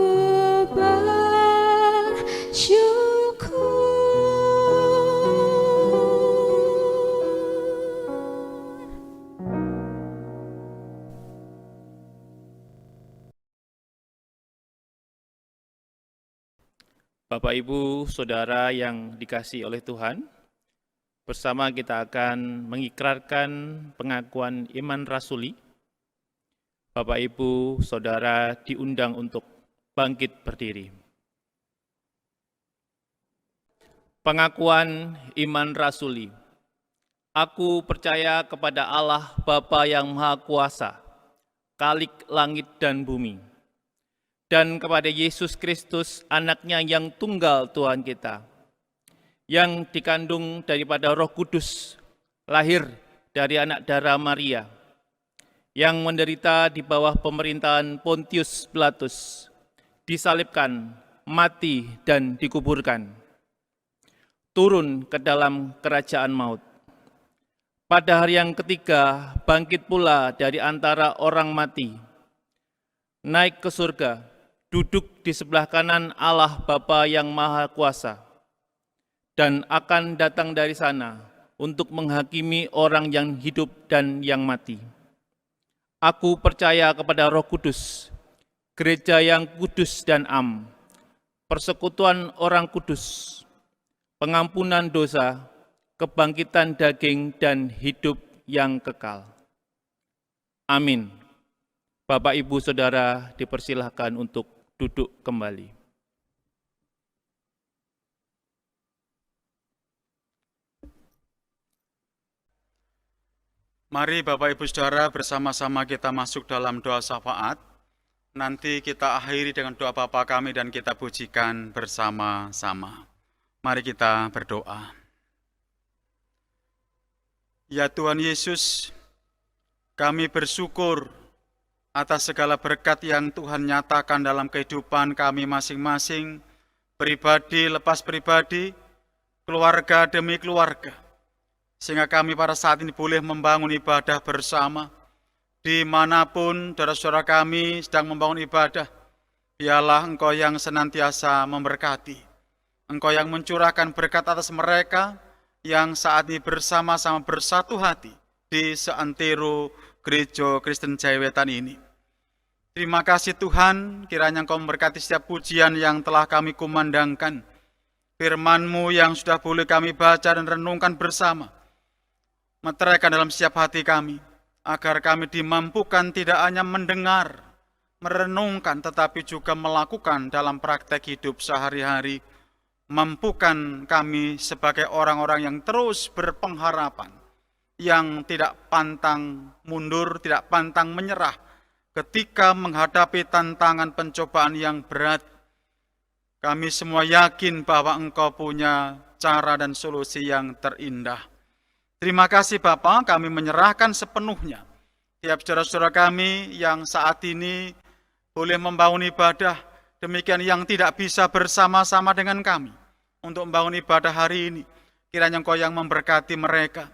Bapak, Ibu, Saudara yang dikasihi oleh Tuhan, bersama kita akan mengikrarkan pengakuan iman rasuli. Bapak, Ibu, Saudara diundang untuk bangkit berdiri. Pengakuan iman rasuli. Aku percaya kepada Allah Bapa yang Maha Kuasa, Khalik langit dan bumi, dan kepada Yesus Kristus, anaknya yang tunggal Tuhan kita, yang dikandung daripada Roh Kudus, lahir dari anak darah Maria, yang menderita di bawah pemerintahan Pontius Pilatus, disalibkan, mati, dan dikuburkan, turun ke dalam kerajaan maut. Pada hari yang ketiga, bangkit pula dari antara orang mati, naik ke surga, duduk di sebelah kanan Allah Bapa yang Maha Kuasa, dan akan datang dari sana untuk menghakimi orang yang hidup dan yang mati. Aku percaya kepada Roh Kudus, gereja yang kudus dan am, persekutuan orang kudus, pengampunan dosa, kebangkitan daging, dan hidup yang kekal. Amin. Bapak, Ibu, Saudara dipersilahkan untuk duduk kembali. Mari Bapak Ibu Saudara bersama-sama kita masuk dalam doa syafaat. Nanti kita akhiri dengan doa Bapa kami dan kita pujikan bersama-sama. Mari kita berdoa. Ya Tuhan Yesus, kami bersyukur atas segala berkat yang Tuhan nyatakan dalam kehidupan kami masing-masing, pribadi lepas pribadi, keluarga demi keluarga, sehingga kami pada saat ini boleh membangun ibadah bersama. Dimanapun saudara-saudara kami sedang membangun ibadah, biarlah Engkau yang senantiasa memberkati, Engkau yang mencurahkan berkat atas mereka yang saat ini bersama-sama bersatu hati di seantero Gereja Kristen Jawetan ini. Terima kasih Tuhan, kiranya Engkau memberkati setiap pujian yang telah kami kumandangkan, firman-Mu yang sudah boleh kami baca dan renungkan bersama, meteraikan dalam setiap hati kami, agar kami dimampukan tidak hanya mendengar, merenungkan, tetapi juga melakukan dalam praktek hidup sehari-hari. Mampukan kami sebagai orang-orang yang terus berpengharapan, yang tidak pantang mundur, tidak pantang menyerah ketika menghadapi tantangan pencobaan yang berat. Kami semua yakin bahwa Engkau punya cara dan solusi yang terindah. Terima kasih Bapa, kami menyerahkan sepenuhnya tiap saudara-saudara kami yang saat ini boleh membangun ibadah, demikian yang tidak bisa bersama-sama dengan kami untuk membangun ibadah hari ini. Kiranya Engkau yang memberkati mereka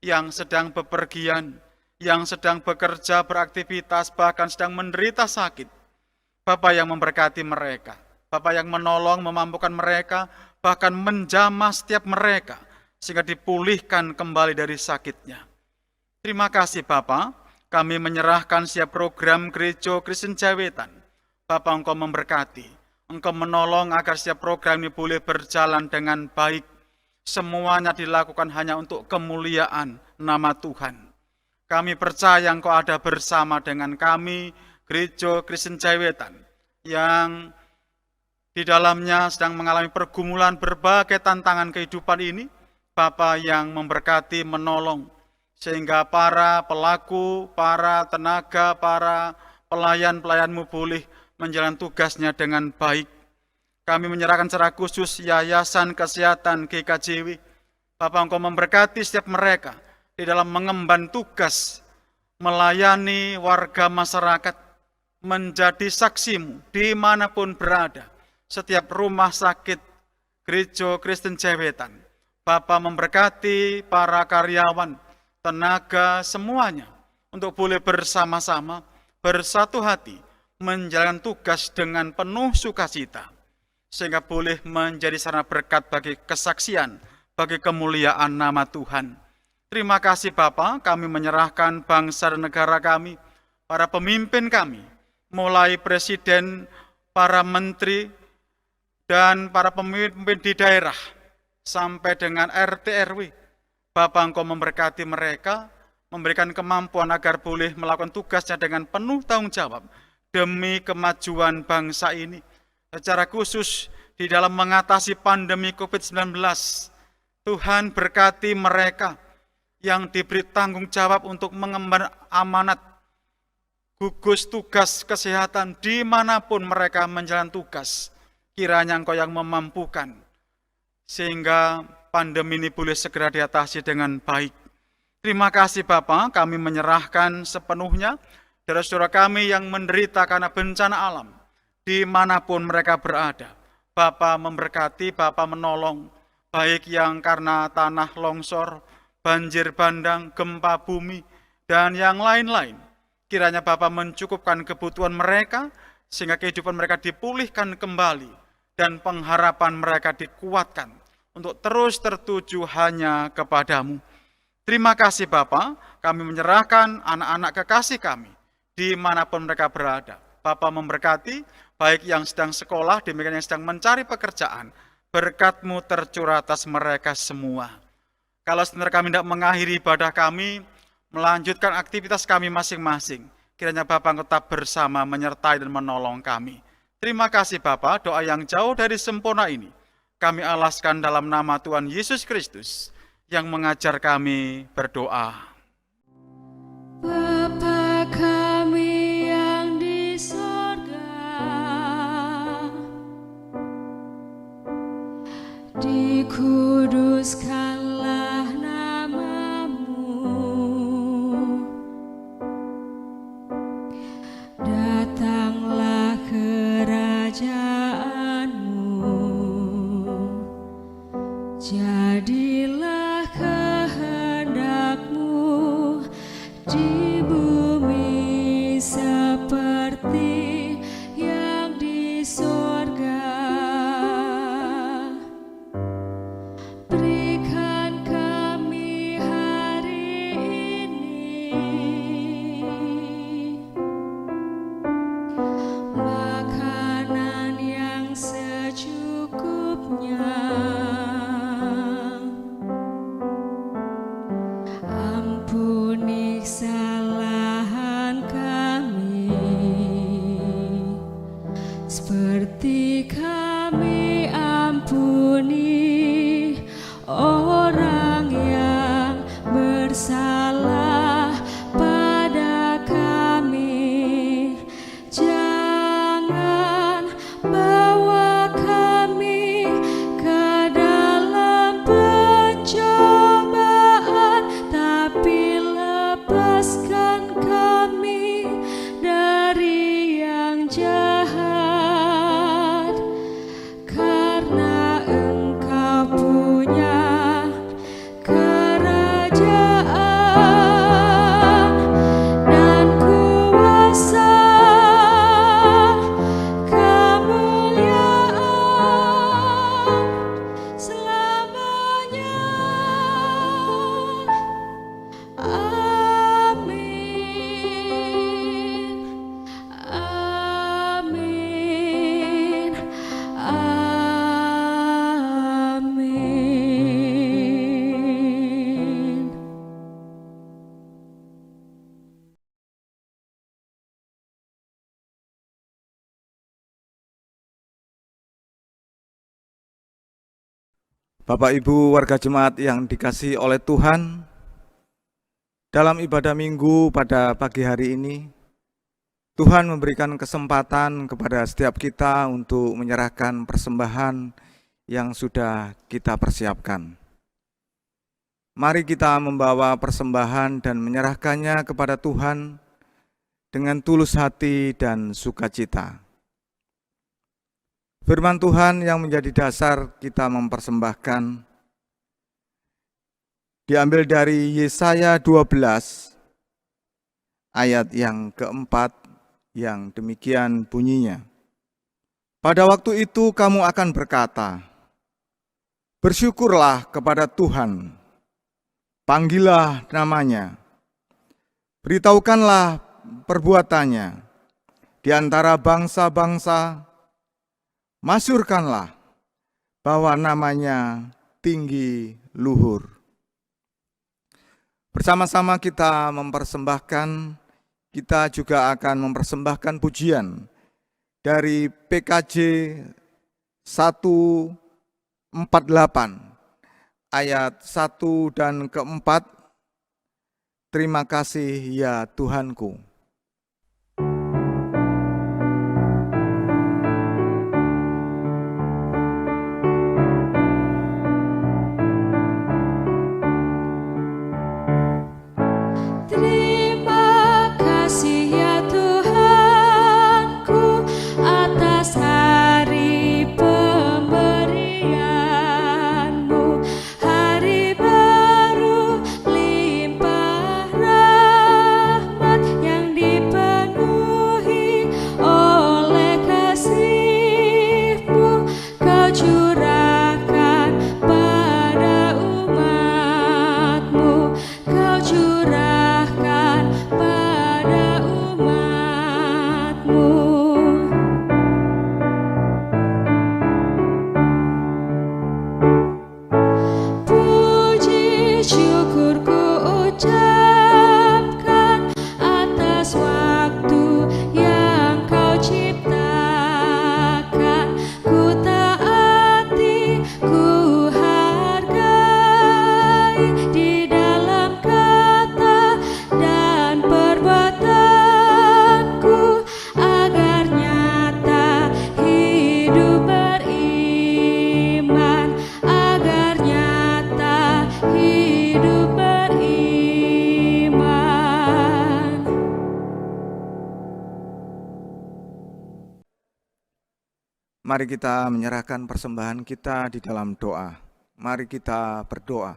yang sedang bepergian, yang sedang bekerja, beraktivitas, bahkan sedang menderita sakit. Bapa yang memberkati mereka, Bapa yang menolong, memampukan mereka, bahkan menjamah setiap mereka, sehingga dipulihkan kembali dari sakitnya. Terima kasih Bapa, kami menyerahkan setiap program Gereja Kristen Jawetan. Bapa, Engkau memberkati, Engkau menolong agar setiap program ini boleh berjalan dengan baik. Semuanya dilakukan hanya untuk kemuliaan nama Tuhan. Kami percaya Engkau ada bersama dengan kami, Gereja Kristen Jawetan, yang di dalamnya sedang mengalami pergumulan berbagai tantangan kehidupan ini. Bapa yang memberkati, menolong, sehingga para pelaku, para tenaga, para pelayan-pelayan-Mu boleh menjalankan tugasnya dengan baik. Kami menyerahkan secara khusus Yayasan Kesehatan GKJW. Bapa, Engkau memberkati setiap mereka di dalam mengemban tugas, melayani warga masyarakat, menjadi saksi-Mu dimanapun berada, setiap rumah sakit Gereja Kristen Jawetan. Bapa memberkati para karyawan, tenaga, semuanya, untuk boleh bersama-sama, bersatu hati, menjalankan tugas dengan penuh sukacita, sehingga boleh menjadi sarana berkat bagi kesaksian, bagi kemuliaan nama Tuhan. Terima kasih Bapa, kami menyerahkan bangsa dan negara kami, para pemimpin kami, mulai presiden, para menteri, dan para pemimpin di daerah, sampai dengan RT RW. Bapa, Engkau memberkati mereka, memberikan kemampuan agar boleh melakukan tugasnya dengan penuh tanggung jawab demi kemajuan bangsa ini. Secara khusus di dalam mengatasi pandemi COVID-19, Tuhan berkati mereka yang diberi tanggung jawab untuk mengemban amanat gugus tugas kesehatan dimanapun mereka menjalankan tugas. Kiranya Engkau yang memampukan, sehingga pandemi ini boleh segera diatasi dengan baik. Terima kasih Bapa, kami menyerahkan sepenuhnya saudara-saudara kami yang menderita karena bencana alam, dimanapun mereka berada. Bapa memberkati, Bapa menolong, baik yang karena tanah longsor, banjir bandang, gempa bumi, dan yang lain-lain. Kiranya Bapa mencukupkan kebutuhan mereka, sehingga kehidupan mereka dipulihkan kembali, dan pengharapan mereka dikuatkan untuk terus tertuju hanya kepadamu. Terima kasih Bapa, kami menyerahkan anak-anak kekasih kami, dimanapun mereka berada. Bapa memberkati, baik yang sedang sekolah, demikian yang sedang mencari pekerjaan. Berkat-Mu tercurah atas mereka semua. Kalau sebenarnya kami tidak mengakhiri ibadah kami, melanjutkan aktivitas kami masing-masing, kiranya Bapa tetap bersama, menyertai dan menolong kami. Terima kasih Bapa, doa yang jauh dari sempurna ini kami alaskan dalam nama Tuhan Yesus Kristus yang mengajar kami berdoa. Bapa kami yang di sorga, dikuduskanlah nama-Mu, datanglah kerajaan-Mu, jadilah kehendak-Mu di bumi seperti yang di sorga. Berikan Bapak Ibu warga jemaat yang dikasihi oleh Tuhan, dalam ibadah minggu pada pagi hari ini, Tuhan memberikan kesempatan kepada setiap kita untuk menyerahkan persembahan yang sudah kita persiapkan. Mari kita membawa persembahan dan menyerahkannya kepada Tuhan dengan tulus hati dan sukacita. Firman Tuhan yang menjadi dasar kita mempersembahkan diambil dari Yesaya 12 ayat yang keempat yang demikian bunyinya. Pada waktu itu kamu akan berkata, bersyukurlah kepada Tuhan, panggillah namanya, beritahukanlah perbuatannya di antara bangsa-bangsa, masyurkanlah bahwa namanya tinggi luhur. Bersama-sama kita mempersembahkan, kita juga akan mempersembahkan pujian dari PKJ 148 ayat 1 dan keempat. Terima kasih ya Tuhanku. Terima kasih ya Tuhanku atas hari pemberian-Mu, hari baru limpah rahmat yang dipenuhi oleh kasih-Mu, Kau curahkan pada umat-Mu, Kau curahkan pada umat-Mu. Puji syukur ku ucapkan atas waktu yang Kau ciptakan. Ku taati, ku hargai di dalam kata dan perbuatanku, agar nyata hidup beriman, agar nyata hidup beriman. Mari kita menyerahkan persembahan kita di dalam doa. Mari kita berdoa.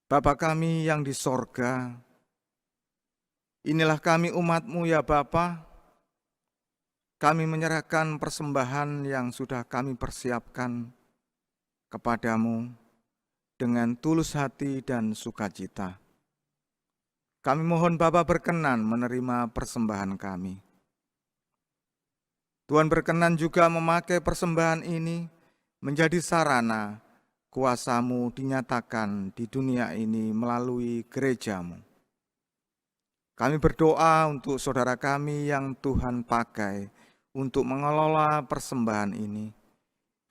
Bapa kami yang di sorga, inilah kami umat-Mu ya Bapa. Kami menyerahkan persembahan yang sudah kami persiapkan kepadamu dengan tulus hati dan sukacita. Kami mohon Bapa berkenan menerima persembahan kami. Tuhan berkenan juga memakai persembahan ini menjadi sarana kuasa-Mu dinyatakan di dunia ini melalui gereja-Mu. Kami berdoa untuk saudara kami yang Tuhan pakai untuk mengelola persembahan ini.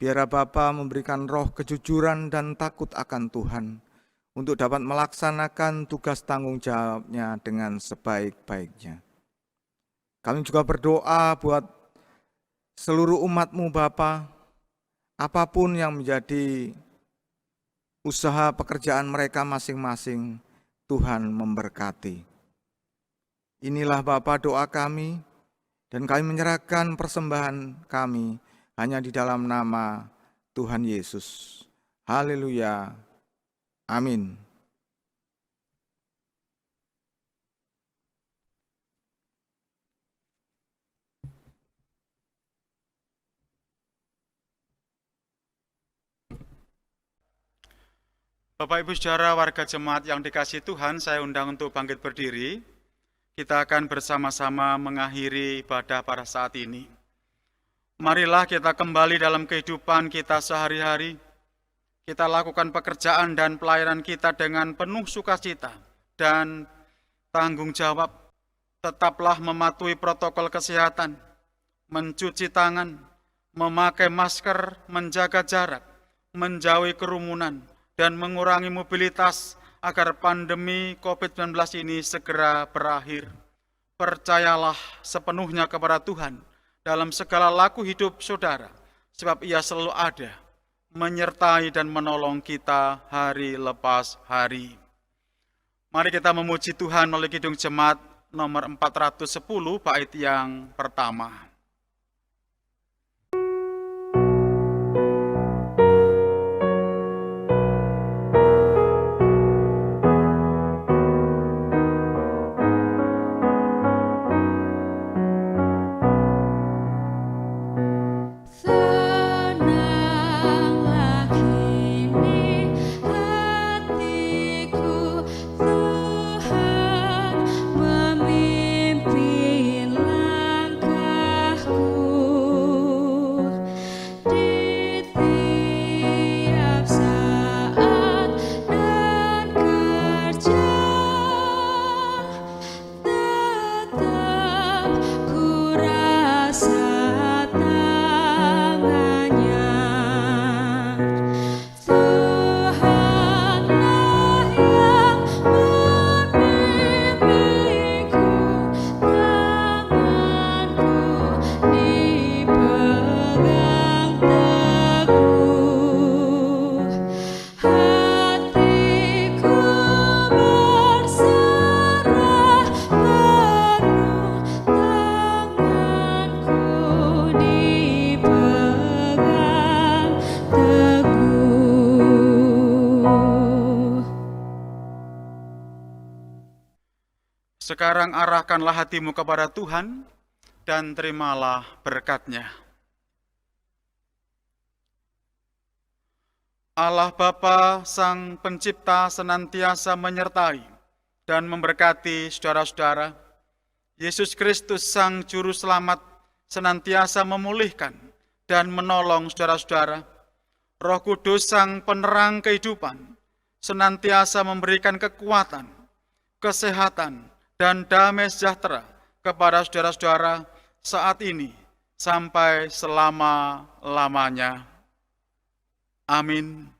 Biar Bapa memberikan roh kejujuran dan takut akan Tuhan untuk dapat melaksanakan tugas tanggung jawabnya dengan sebaik-baiknya. Kami juga berdoa buat seluruh umat-Mu Bapa, apapun yang menjadi usaha pekerjaan mereka masing-masing, Tuhan memberkati. Inilah Bapa doa kami, dan kami menyerahkan persembahan kami hanya di dalam nama Tuhan Yesus. Haleluya. Amin. Bapak Ibu Saudara warga jemaat yang dikasihi Tuhan, saya undang untuk bangkit berdiri. Kita akan bersama-sama mengakhiri ibadah pada saat ini. Marilah kita kembali dalam kehidupan kita sehari-hari. Kita lakukan pekerjaan dan pelayanan kita dengan penuh sukacita dan tanggung jawab. Tetaplah mematuhi protokol kesehatan, mencuci tangan, memakai masker, menjaga jarak, menjauhi kerumunan, dan mengurangi mobilitas agar pandemi COVID-19 ini segera berakhir. Percayalah sepenuhnya kepada Tuhan dalam segala laku hidup saudara, sebab Ia selalu ada, menyertai dan menolong kita hari lepas hari. Mari kita memuji Tuhan melalui Kidung Jemaat nomor 410 bait yang pertama. Sekarang arahkanlah hatimu kepada Tuhan dan terimalah berkat-Nya. Allah Bapa Sang Pencipta senantiasa menyertai dan memberkati saudara-saudara. Yesus Kristus Sang Juru Selamat senantiasa memulihkan dan menolong saudara-saudara. Roh Kudus Sang Penerang kehidupan senantiasa memberikan kekuatan, kesehatan, dan damai sejahtera kepada saudara-saudara saat ini sampai selama-lamanya. Amin.